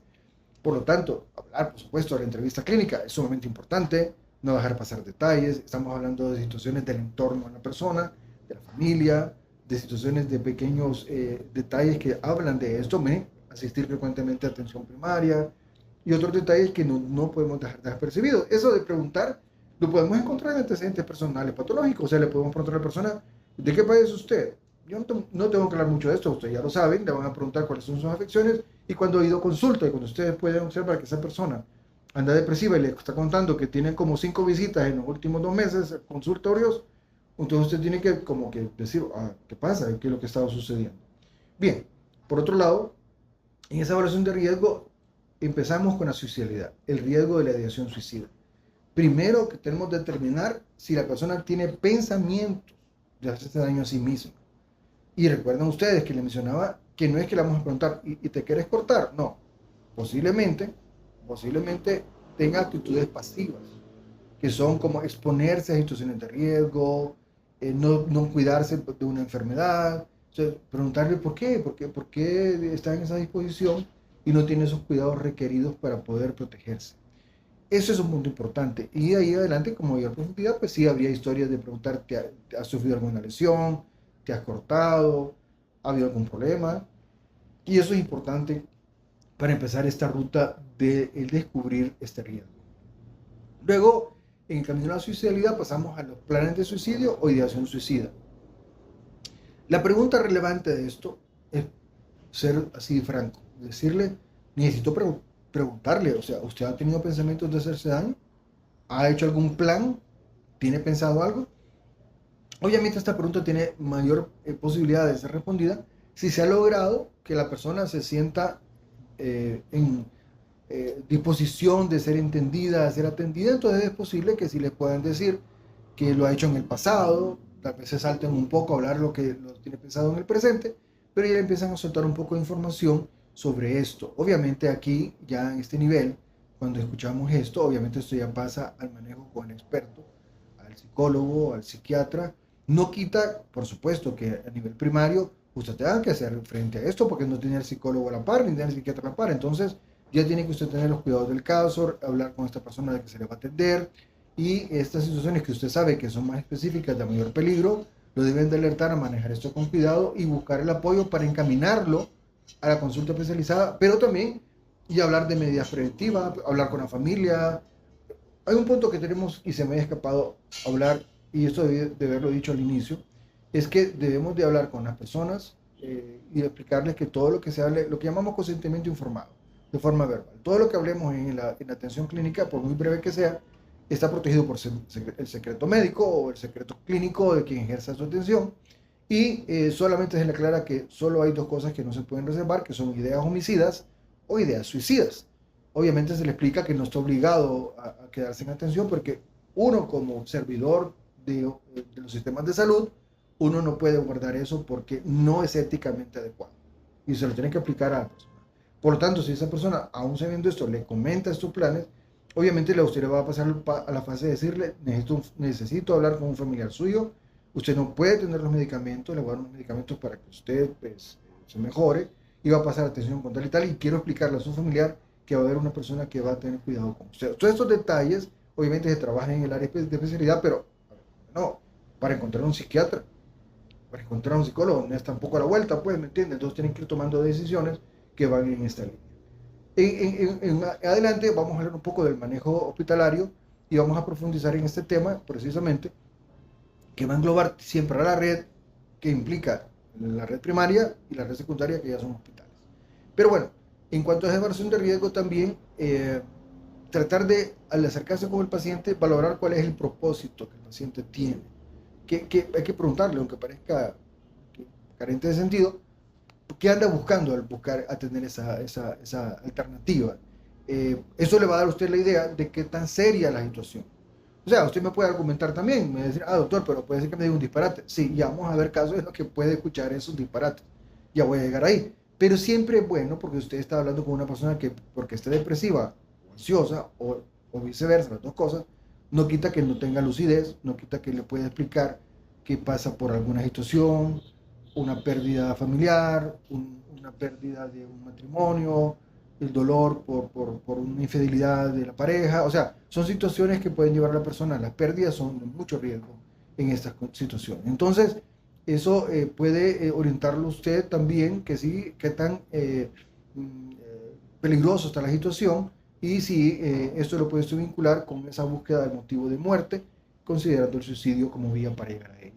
Por lo tanto, hablar, por supuesto, de la entrevista clínica es sumamente importante, no dejar pasar detalles. Estamos hablando de situaciones del entorno de la persona, de la familia, de situaciones de pequeños detalles que hablan de esto, asistir frecuentemente a atención primaria y otros detalles que no podemos dejar despercibidos. Eso de preguntar lo podemos encontrar en antecedentes personales patológicos. O sea, le podemos preguntar a la persona, ¿de qué país es usted? Yo no tengo que hablar mucho de esto, ustedes ya lo saben, le van a preguntar cuáles son sus afecciones y cuando ha ido a consulta y cuando ustedes pueden observar que esa persona anda depresiva y le está contando que tiene como 5 visitas en los últimos 2 meses, consultorios, entonces usted tiene que como que decir, ¿qué pasa? ¿Qué es lo que está sucediendo? Bien, por otro lado, en esa evaluación de riesgo empezamos con la suicidalidad, el riesgo de la ideación suicida. Primero que tenemos que determinar si la persona tiene pensamientos de hacerse daño a sí misma. Y recuerden ustedes que le mencionaba que no es que le vamos a preguntar, ¿y te quieres cortar? No, posiblemente tenga actitudes pasivas, que son como exponerse a situaciones de riesgo, no cuidarse de una enfermedad. O sea, preguntarle por qué está en esa disposición y no tiene esos cuidados requeridos para poder protegerse. Eso es un punto importante. Y de ahí adelante, como mayor profundidad, pues sí habría historias de preguntar, ¿te has sufrido alguna lesión? ¿Te has cortado? ¿Ha habido algún problema? Y eso es importante para empezar esta ruta de descubrir este riesgo. Luego, en el camino a la suicidalidad, pasamos a los planes de suicidio o ideación suicida. La pregunta relevante de esto es ser así franco, decirle, necesito preguntarle, o sea, ¿usted ha tenido pensamientos de hacerse daño? ¿Ha hecho algún plan? ¿Tiene pensado algo? Obviamente esta pregunta tiene mayor posibilidad de ser respondida si se ha logrado que la persona se sienta en disposición de ser entendida, de ser atendida. Entonces es posible que sí les puedan decir que lo ha hecho en el pasado, tal vez se salten un poco a hablar lo que lo tiene pensado en el presente, pero ya empiezan a soltar un poco de información sobre esto. Obviamente aquí, ya en este nivel, cuando escuchamos esto, obviamente esto ya pasa al manejo con el experto, al psicólogo, al psiquiatra. No quita, por supuesto, que a nivel primario usted tenga que hacer frente a esto porque no tiene el psicólogo a la par, ni tiene el psiquiatra a la par. Entonces, ya tiene que usted tener los cuidados del caso, hablar con esta persona de que se le va a atender, y estas situaciones que usted sabe que son más específicas, de mayor peligro, lo deben de alertar a manejar esto con cuidado y buscar el apoyo para encaminarlo a la consulta especializada, pero también y hablar de medidas preventivas, hablar con la familia. Hay un punto que tenemos y se me ha escapado hablar, y esto de haberlo dicho al inicio, es que debemos de hablar con las personas y explicarles que todo lo que se hable, lo que llamamos consentimiento informado, de forma verbal, todo lo que hablemos en la atención clínica, por muy breve que sea, está protegido por el secreto médico o el secreto clínico de quien ejerza su atención, y solamente se le aclara que solo hay dos cosas que no se pueden reservar, que son ideas homicidas o ideas suicidas. Obviamente se le explica que no está obligado a quedarse en atención, porque uno como servidor de los sistemas de salud, uno no puede guardar eso porque no es éticamente adecuado. Y se lo tiene que aplicar a la persona. Por lo tanto, si esa persona, aún sabiendo esto, le comenta estos planes, obviamente usted le va a pasar a la fase de decirle, necesito hablar con un familiar suyo, usted no puede tener los medicamentos, le voy a dar unos medicamentos para que usted pues, se mejore, y va a pasar atención con tal y tal, y quiero explicarle a su familiar que va a haber una persona que va a tener cuidado con usted. Todos estos detalles, obviamente se trabajan en el área de especialidad, pero no, para encontrar un psiquiatra, para encontrar un psicólogo, no es tampoco a la vuelta, pues, ¿me entiendes? Entonces tienen que ir tomando decisiones que van en esta línea. En adelante vamos a hablar un poco del manejo hospitalario y vamos a profundizar en este tema precisamente, que va a englobar siempre a la red que implica la red primaria y la red secundaria, que ya son hospitales. Pero bueno, en cuanto a evaluación de riesgo también, tratar de, al acercarse con el paciente, valorar cuál es el propósito que el paciente tiene. Que hay que preguntarle, aunque parezca carente de sentido, ¿qué anda buscando al buscar atender esa alternativa? Eso le va a dar a usted la idea de qué tan seria la situación. O sea, usted me puede argumentar también, me va a decir, doctor, pero puede ser que me diga un disparate. Sí, ya vamos a ver casos en los que puede escuchar esos disparates. Ya voy a llegar ahí. Pero siempre es bueno, porque usted está hablando con una persona que, porque esté depresiva o ansiosa, o viceversa, las dos cosas, no quita que no tenga lucidez, no quita que le pueda explicar que pasa por alguna situación, una pérdida familiar, una pérdida de un matrimonio, el dolor por una infidelidad de la pareja. O sea, son situaciones que pueden llevar a la persona, las pérdidas son de mucho riesgo en estas situaciones. Entonces, eso puede orientarlo usted también, que sí, qué tan peligroso está la situación, y si esto lo puede usted vincular con esa búsqueda del motivo de muerte, considerando el suicidio como vía para llegar a ella.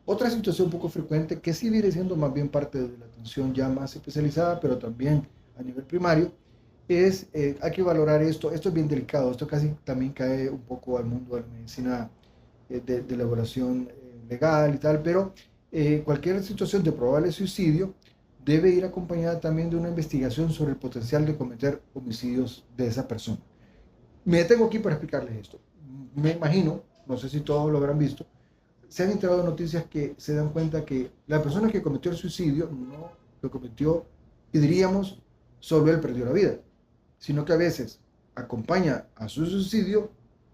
Otra situación poco frecuente, que sí viene siendo más bien parte de la atención ya más especializada, pero también a nivel primario, es, hay que valorar esto es bien delicado, esto casi también cae un poco al mundo de la medicina de elaboración legal y tal, pero cualquier situación de probable suicidio debe ir acompañada también de una investigación sobre el potencial de cometer homicidios de esa persona. Me detengo aquí para explicarles esto. Me imagino, no sé si todos lo habrán visto, se han enterado noticias que se dan cuenta que la persona que cometió el suicidio no lo cometió y diríamos solo él perdió la vida, sino que a veces acompaña a su suicidio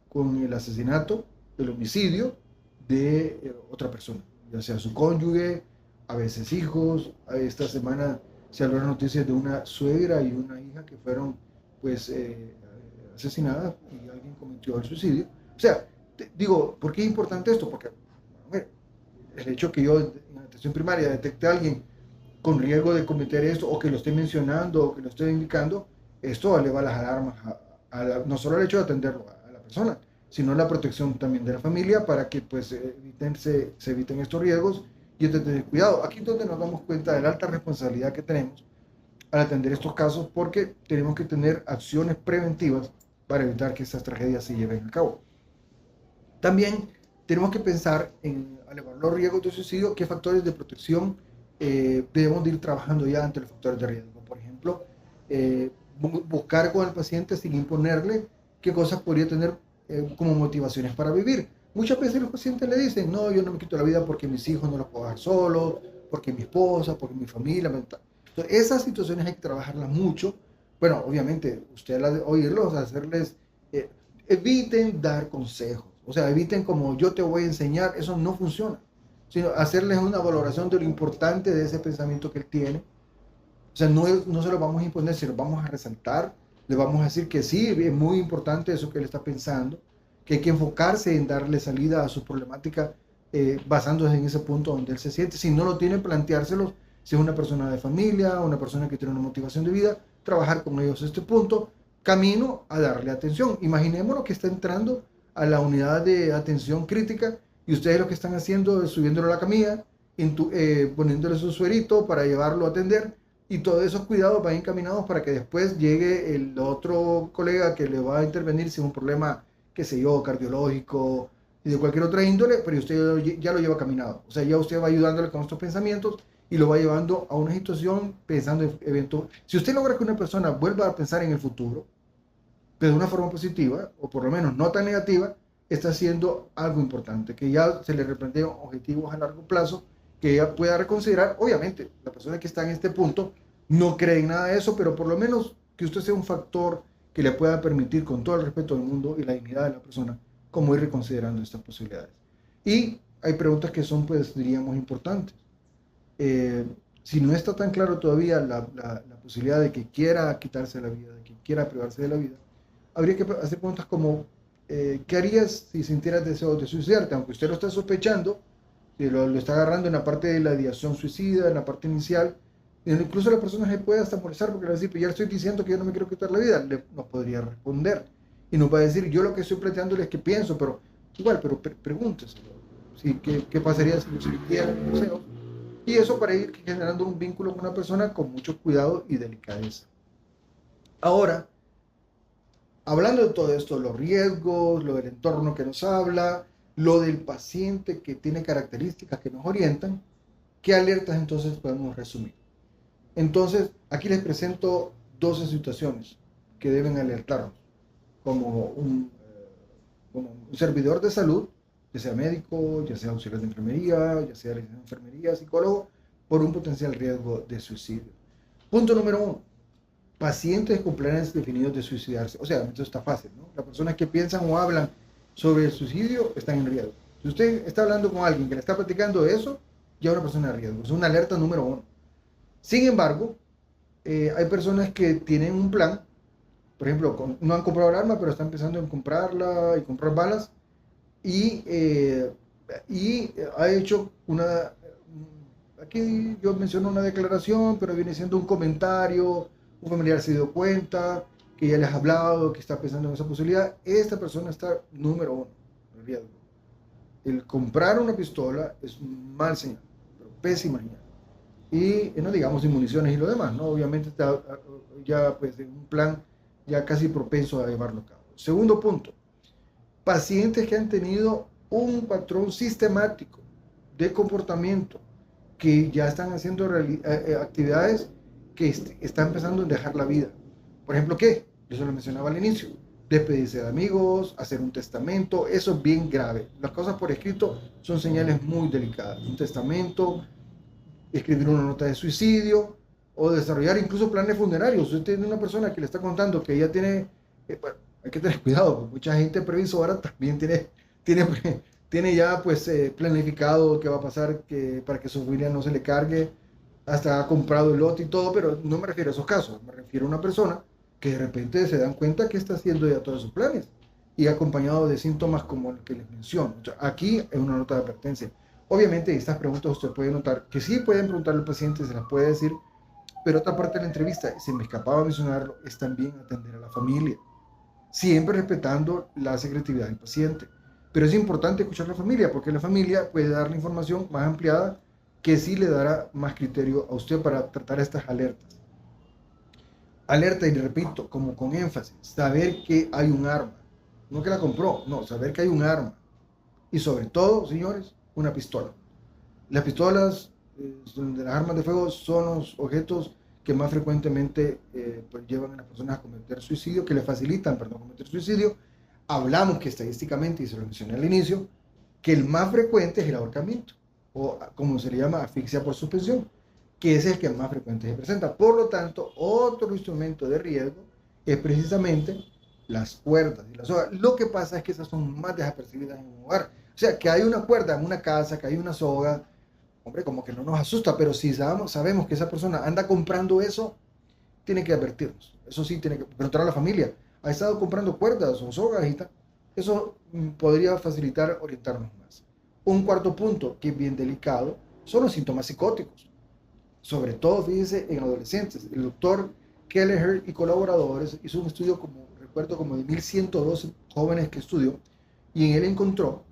con el asesinato, el homicidio de otra persona, ya sea su cónyuge, a veces hijos. Esta semana se hablaron noticias de una suegra y una hija que fueron pues asesinadas y alguien cometió el suicidio. O sea, digo, ¿por qué es importante esto? Porque el hecho que yo en atención primaria detecte a alguien con riesgo de cometer esto, o que lo esté mencionando, o que lo esté indicando, esto eleva las alarmas no solo el hecho de atenderlo a la persona, sino la protección también de la familia, para que pues se eviten estos riesgos y tener cuidado. Aquí es donde nos damos cuenta de la alta responsabilidad que tenemos al atender estos casos, porque tenemos que tener acciones preventivas para evitar que estas tragedias se lleven a cabo. También tenemos que pensar al evaluar los riesgos de suicidio, qué factores de protección debemos de ir trabajando ya ante los factores de riesgo. Por ejemplo, buscar con el paciente sin imponerle qué cosas podría tener como motivaciones para vivir. Muchas veces los pacientes le dicen, no, yo no me quito la vida porque mis hijos no los puedo dejar solos, porque mi esposa, porque mi familia. Entonces, esas situaciones hay que trabajarlas mucho. Bueno, obviamente, usted al oírlos, hacerles, eviten dar consejos. O sea, eviten como yo te voy a enseñar, eso no funciona. sino hacerles una valoración de lo importante de ese pensamiento que él tiene. O sea, no se lo vamos a imponer, se lo vamos a resaltar, le vamos a decir que sí, es muy importante eso que él está pensando, que hay que enfocarse en darle salida a su problemática basándose en ese punto donde él se siente. Si no lo tiene, planteárselo. Si es una persona de familia, una persona que tiene una motivación de vida, trabajar con ellos este punto, camino a darle atención. Imaginémonos que está entrando a la unidad de atención crítica y ustedes lo que están haciendo es subiéndolo a la camilla, poniéndole su suerito para llevarlo a atender, y todos esos cuidados van encaminados para que después llegue el otro colega que le va a intervenir si es un problema, qué sé yo, cardiológico y de cualquier otra índole, pero usted ya lo lleva caminado. O sea, ya usted va ayudándole con estos pensamientos y lo va llevando a una situación pensando en eventos. Si usted logra que una persona vuelva a pensar en el futuro, pero de una forma positiva, o por lo menos no tan negativa, está haciendo algo importante, que ya se le replantean objetivos a largo plazo, que ella pueda reconsiderar. Obviamente, la persona que está en este punto no cree en nada de eso, pero por lo menos que usted sea un factor que le pueda permitir, con todo el respeto del mundo y la dignidad de la persona, como ir reconsiderando estas posibilidades. Y hay preguntas que son, pues, diríamos, importantes. Si no está tan claro todavía la posibilidad de que quiera quitarse la vida, de que quiera privarse de la vida, habría que hacer preguntas como, ¿qué harías si sintieras deseo de suicidarte? Aunque usted lo está sospechando, si lo está agarrando en la parte de la ideación suicida, en la parte inicial, incluso la persona se puede hasta molestar porque le va a decir, pues ya estoy diciendo que yo no me quiero quitar la vida, nos podría responder. Y nos va a decir, yo lo que estoy planteándole es que pienso, pero igual, pero pregúntese, ¿sí? ¿Qué pasaría si yo sintiera deseo? Y eso para ir generando un vínculo con una persona con mucho cuidado y delicadeza. Ahora, hablando de todo esto, los riesgos, lo del entorno que nos habla, lo del paciente que tiene características que nos orientan, ¿qué alertas entonces podemos resumir? Entonces, aquí les presento 12 situaciones que deben alertarnos como un servidor de salud, ya sea médico, ya sea auxiliar de enfermería, ya sea de enfermería, psicólogo, por un potencial riesgo de suicidio. Punto número 1. Pacientes con planes definidos de suicidarse. O sea, esto está fácil, ¿no? Las personas que piensan o hablan sobre el suicidio están en riesgo. Si usted está hablando con alguien que le está platicando eso, ya es una persona de riesgo. Es una alerta número 1. Sin embargo, hay personas que tienen un plan, por ejemplo, no han comprado el arma, pero están pensando en comprarla y comprar balas, y ha hecho aquí yo menciono una declaración, pero viene siendo un comentario, un familiar se dio cuenta, que ya les ha hablado, que está pensando en esa posibilidad. Esta persona está número 1 en riesgo. El comprar una pistola es un mal señal, pero pésima señal. Y no digamos sin municiones y lo demás, ¿no? Obviamente está ya pues en un plan ya casi propenso a llevarlo a cabo. Segundo punto, pacientes que han tenido un patrón sistemático de comportamiento, que ya están haciendo actividades que están empezando a dejar la vida. Por ejemplo, ¿qué? Yo se lo mencionaba al inicio. Despedirse de amigos, hacer un testamento, eso es bien grave. Las cosas por escrito son señales muy delicadas. Un testamento, escribir una nota de suicidio o desarrollar incluso planes funerarios. Usted tiene una persona que le está contando que ella tiene, bueno, hay que tener cuidado, porque mucha gente previsora también tiene ya pues planificado qué va a pasar para que su familia no se le cargue, hasta ha comprado el lote y todo, pero no me refiero a esos casos, me refiero a una persona que de repente se dan cuenta que está haciendo ya todos sus planes y acompañado de síntomas como el que les menciono. O sea, aquí es una nota de advertencia. Obviamente estas preguntas usted puede notar que sí pueden preguntarle al paciente, se las puede decir, pero otra parte de la entrevista, se me escapaba mencionarlo, es también atender a la familia, siempre respetando la secretividad del paciente. Pero es importante escuchar a la familia, porque la familia puede darle información más ampliada que sí le dará más criterio a usted para tratar estas alertas. Alerta, y repito, como con énfasis, saber que hay un arma. No que la compró, no, saber que hay un arma. Y sobre todo, señores, una pistola. Las pistolas de las armas de fuego son los objetos que más frecuentemente pues llevan a las personas a cometer suicidio, que le facilitan, perdón, cometer suicidio. Hablamos que estadísticamente, y se lo mencioné al inicio, que el más frecuente es el ahorcamiento, o como se le llama, asfixia por suspensión, que es el que más frecuente se presenta. Por lo tanto, otro instrumento de riesgo es precisamente las cuerdas y las sogas. Lo que pasa es que esas son más desapercibidas en un hogar. O sea, que hay una cuerda en una casa, que hay una soga, hombre, como que no nos asusta, pero si sabemos que esa persona anda comprando eso, tiene que advertirnos. Eso sí, tiene que preguntar a la familia. ¿Ha estado comprando cuerdas o sogas y tal? Eso podría facilitar orientarnos más. Un cuarto punto, que es bien delicado, son los síntomas psicóticos. Sobre todo, fíjense, en adolescentes. El doctor Kelleher y colaboradores hizo un estudio, como recuerdo, como de 1.112 jóvenes que estudió, y en él encontró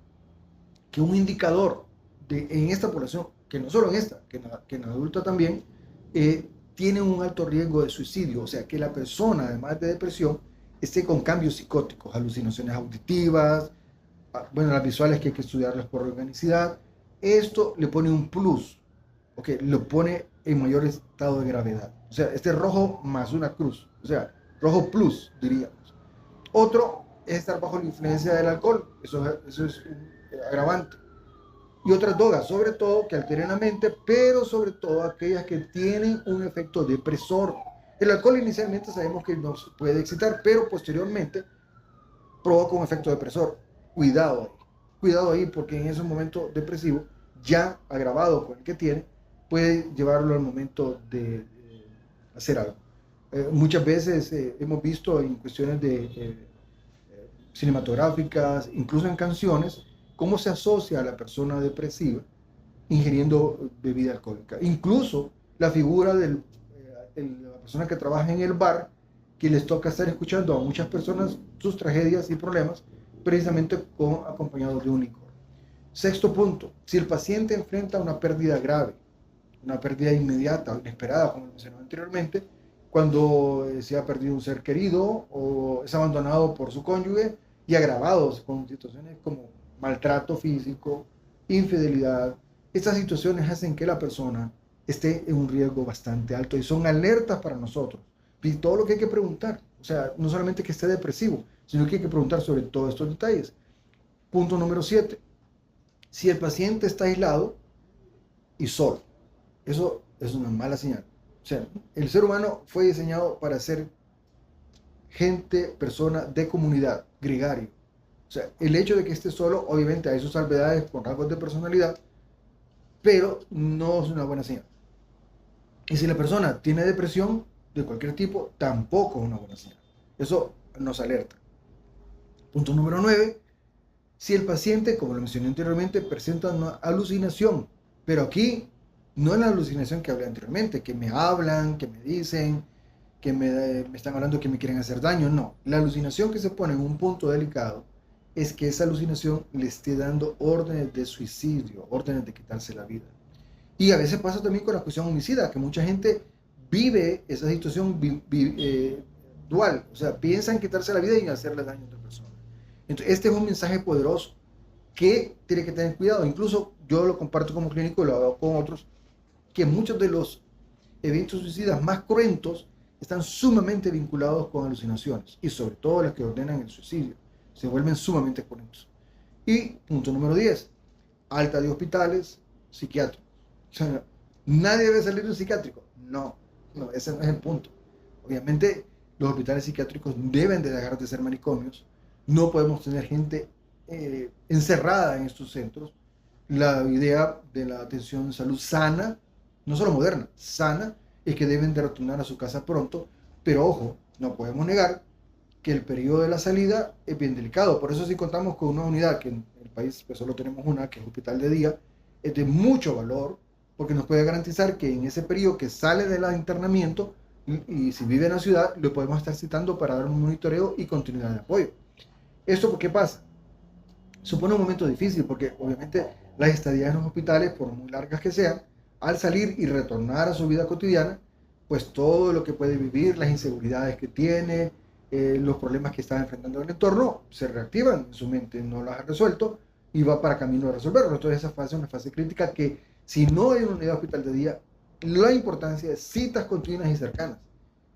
que un indicador en esta población, que no solo en esta, que en adulta también, tiene un alto riesgo de suicidio. O sea, que la persona, además de depresión, esté con cambios psicóticos, alucinaciones auditivas, bueno, las visuales que hay que estudiarlas por organicidad. Esto le pone un plus, ¿ok? Lo pone en mayor estado de gravedad. O sea, este rojo más una cruz, o sea, rojo plus, diríamos. Otro es estar bajo la influencia del alcohol, eso es un agravante. Y otras drogas, sobre todo, que alteren la mente, pero sobre todo aquellas que tienen un efecto depresor. El alcohol inicialmente sabemos que nos puede excitar, pero posteriormente provoca un efecto depresor. Cuidado ahí, porque en ese momento depresivo, ya agravado con el que tiene, puede llevarlo al momento de hacer algo. Muchas veces hemos visto en cuestiones de cinematográficas, incluso en canciones, cómo se asocia a la persona depresiva ingiriendo bebida alcohólica. Incluso la figura de la persona que trabaja en el bar, que les toca estar escuchando a muchas personas sus tragedias y problemas, precisamente acompañados de un licor. Sexto punto, si el paciente enfrenta una pérdida grave, una pérdida inmediata o inesperada, como mencioné anteriormente, cuando se ha perdido un ser querido o es abandonado por su cónyuge y agravados con situaciones como maltrato físico, infidelidad. Estas situaciones hacen que la persona esté en un riesgo bastante alto y son alertas para nosotros. Y todo lo que hay que preguntar, o sea, no solamente que esté depresivo, sino que hay que preguntar sobre todos estos detalles. Punto número 7. Si el paciente está aislado y solo, eso es una mala señal. O sea, el ser humano fue diseñado para ser gente, persona de comunidad, gregario. O sea, el hecho de que esté solo, obviamente hay sus salvedades con rasgos de personalidad, pero no es una buena señal. Y si la persona tiene depresión de cualquier tipo, tampoco es una buena señal. Eso nos alerta. Punto número 9. Si el paciente, como lo mencioné anteriormente, presenta una alucinación, pero aquí no es la alucinación que hablé anteriormente, que me hablan, que me dicen, que me están hablando que me quieren hacer daño, no. La alucinación que se pone en un punto delicado es que esa alucinación le esté dando órdenes de suicidio, órdenes de quitarse la vida. Y a veces pasa también con la cuestión homicida, que mucha gente vive esa situación dual, o sea, piensa en quitarse la vida y en hacerle daño a otra persona. Entonces, este es un mensaje poderoso que tiene que tener cuidado. Incluso yo lo comparto como clínico y lo hago con otros, que muchos de los eventos suicidas más cruentos están sumamente vinculados con alucinaciones y sobre todo las que ordenan el suicidio. Se vuelven sumamente cruentos. Y punto número 10, alta de hospitales psiquiátricos. O sea, nadie debe salir de un psiquiátrico. No, ese no es el punto. Obviamente los hospitales psiquiátricos deben de dejar de ser manicomios. No podemos tener gente encerrada en estos centros. La idea de la atención de salud sana, no solo moderna, sana, es que deben de retornar a su casa pronto, pero ojo, no podemos negar que el periodo de la salida es bien delicado. Por eso si contamos con una unidad, que en el país pues solo tenemos una, que es hospital de día, es de mucho valor, porque nos puede garantizar que en ese periodo que sale del internamiento, y si vive en la ciudad, lo podemos estar citando para dar un monitoreo y continuidad de apoyo. ¿Esto por qué pasa? Supone un momento difícil, porque obviamente las estadías en los hospitales, por muy largas que sean, al salir y retornar a su vida cotidiana, pues todo lo que puede vivir, las inseguridades que tiene, los problemas que está enfrentando en el entorno, se reactivan en su mente, no las ha resuelto y va para camino de resolverlo. Entonces esa fase es una fase crítica que si no hay una unidad de hospital de día, la importancia es citas continuas y cercanas.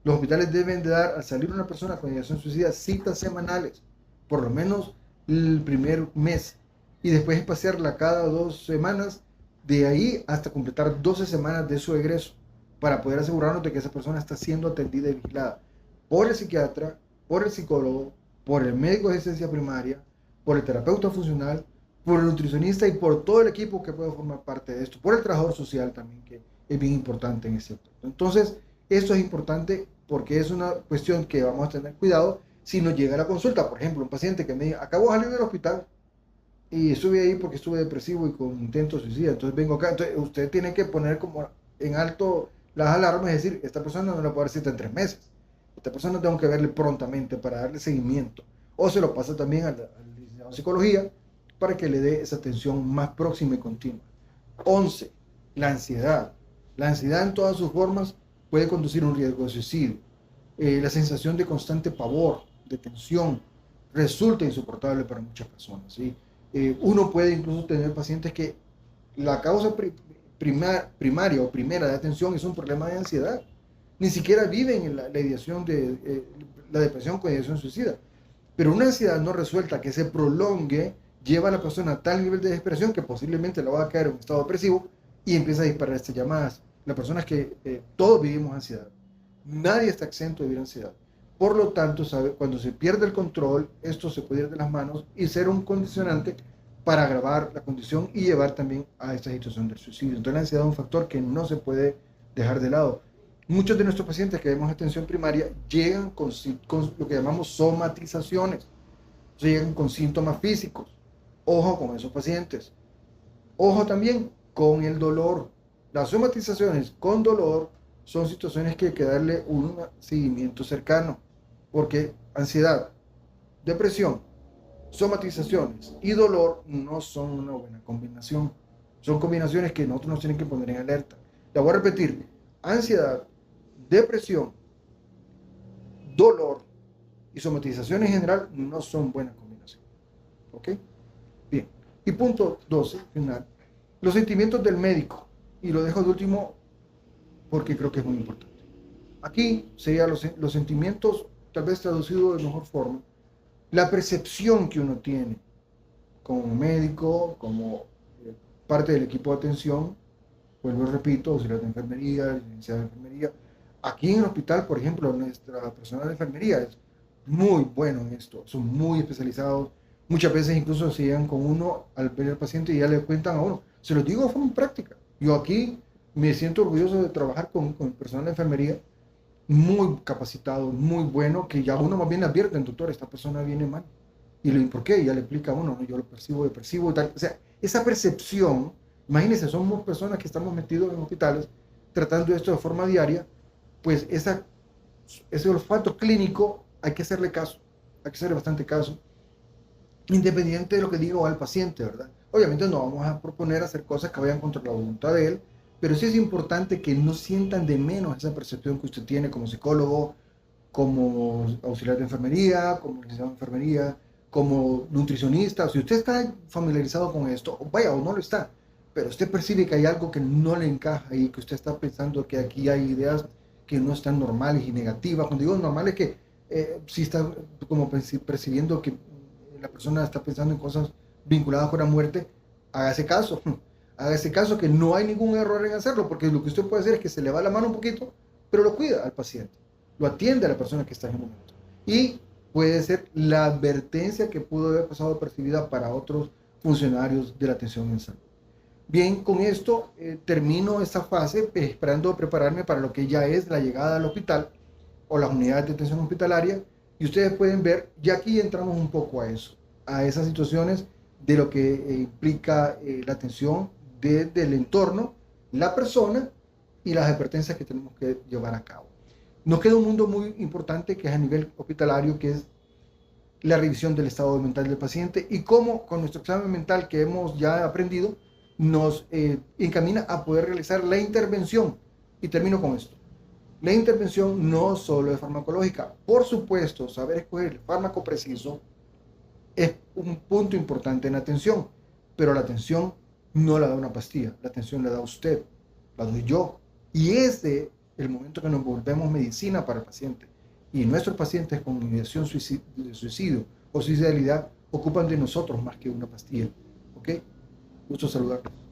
Los hospitales deben de dar, al salir una persona con ideación suicida, citas semanales, por lo menos el primer mes, y después espaciarla cada 2 semanas, de ahí hasta completar 12 semanas de su egreso, para poder asegurarnos de que esa persona está siendo atendida y vigilada por el psiquiatra, por el psicólogo, por el médico de asistencia primaria, por el terapeuta funcional, por el nutricionista y por todo el equipo que puede formar parte de esto, por el trabajador social también, que es bien importante en este punto. Entonces, esto es importante porque es una cuestión que vamos a tener cuidado si nos llega a la consulta. Por ejemplo, un paciente que me diga, acabo de salir del hospital y estuve ahí porque estuve depresivo y con intento suicida, entonces vengo acá. Entonces, usted tiene que poner como en alto las alarmas y decir, esta persona no la puedo dar cita en 3 meses. Esta persona tengo que verle prontamente para darle seguimiento. O se lo pasa también al licenciado en psicología para que le dé esa atención más próxima y continua. 11. La ansiedad. La ansiedad en todas sus formas puede conducir a un riesgo de suicidio. La sensación de constante pavor, de tensión, resulta insoportable para muchas personas, ¿sí? Uno puede incluso tener pacientes que la causa primaria o primera de atención es un problema de ansiedad. Ni siquiera viven en la ideación de la depresión con ideación suicida. Pero una ansiedad no resuelta que se prolongue lleva a la persona a tal nivel de desesperación que posiblemente la va a caer en un estado depresivo y empieza a disparar estas llamadas. La persona es que todos vivimos ansiedad. Nadie está exento de vivir ansiedad. Por lo tanto, cuando se pierde el control, esto se puede ir de las manos y ser un condicionante para agravar la condición y llevar también a esta situación del suicidio. Entonces la ansiedad es un factor que no se puede dejar de lado. Muchos de nuestros pacientes que vemos atención primaria llegan con lo que llamamos somatizaciones, o sea, llegan con síntomas físicos. Ojo con esos pacientes. Ojo también con el dolor. Las somatizaciones con dolor son situaciones que hay que darle un seguimiento cercano, porque ansiedad, depresión, somatizaciones y dolor no son una buena combinación. Son combinaciones que nosotros nos tienen que poner en alerta. La voy a repetir. Ansiedad, depresión, dolor y somatización en general no son buenas combinaciones. ¿Ok? Bien. Y punto 12, final. Los sentimientos del médico. Y lo dejo de último porque creo que es muy importante. Aquí serían los sentimientos, tal vez traducido de mejor forma, la percepción que uno tiene como médico, como parte del equipo de atención, vuelvo y repito, auxiliar de enfermería, licenciado de enfermería. Aquí en el hospital, por ejemplo, nuestra personal de enfermería es muy bueno en esto, son muy especializados. Muchas veces incluso se llegan con uno al ver al paciente y ya le cuentan a uno. Se los digo de forma práctica. Yo aquí me siento orgulloso de trabajar con el personal de enfermería muy capacitado, muy bueno, que ya uno más bien advierte, doctor, esta persona viene mal. Y le digo, ¿por qué? Y ya le explica a uno, ¿no? Yo lo percibo depresivo y tal. O sea, esa percepción, imagínense, somos personas que estamos metidos en hospitales tratando esto de forma diaria, pues ese olfato clínico hay que hacerle caso, hay que hacerle bastante caso, independiente de lo que diga al paciente, ¿verdad? Obviamente no vamos a proponer hacer cosas que vayan contra la voluntad de él, pero sí es importante que no sientan de menos esa percepción que usted tiene como psicólogo, como auxiliar de enfermería, como licenciado de enfermería, como nutricionista. Si usted está familiarizado con esto, vaya, o no lo está, pero usted percibe que hay algo que no le encaja y que usted está pensando que aquí hay ideas que no están normales y negativas. Cuando digo normales, que si está como percibiendo que la persona está pensando en cosas vinculadas con la muerte, hágase caso. Hágase caso que no hay ningún error en hacerlo, porque lo que usted puede hacer es que se le va la mano un poquito, pero lo cuida al paciente, lo atiende a la persona que está en el momento. Y puede ser la advertencia que pudo haber pasado percibida para otros funcionarios de la atención en salud. Bien, con esto termino esta fase esperando prepararme para lo que ya es la llegada al hospital o las unidades de atención hospitalaria, y ustedes pueden ver, ya aquí entramos un poco a eso, a esas situaciones de lo que implica la atención desde el entorno, la persona y las advertencias que tenemos que llevar a cabo. Nos queda un mundo muy importante que es a nivel hospitalario, que es la revisión del estado mental del paciente y cómo con nuestro examen mental que hemos ya aprendido nos encamina a poder realizar la intervención. Y termino con esto. La intervención no solo es farmacológica. Por supuesto, saber escoger el fármaco preciso es un punto importante en la atención, pero la atención no la da una pastilla, la atención la da usted, la doy yo. Y es el momento que nos volvemos medicina para el paciente. Y nuestros pacientes con ideación de suicidio o suicidalidad ocupan de nosotros más que una pastilla. ¿Ok? Gusto saludarlos.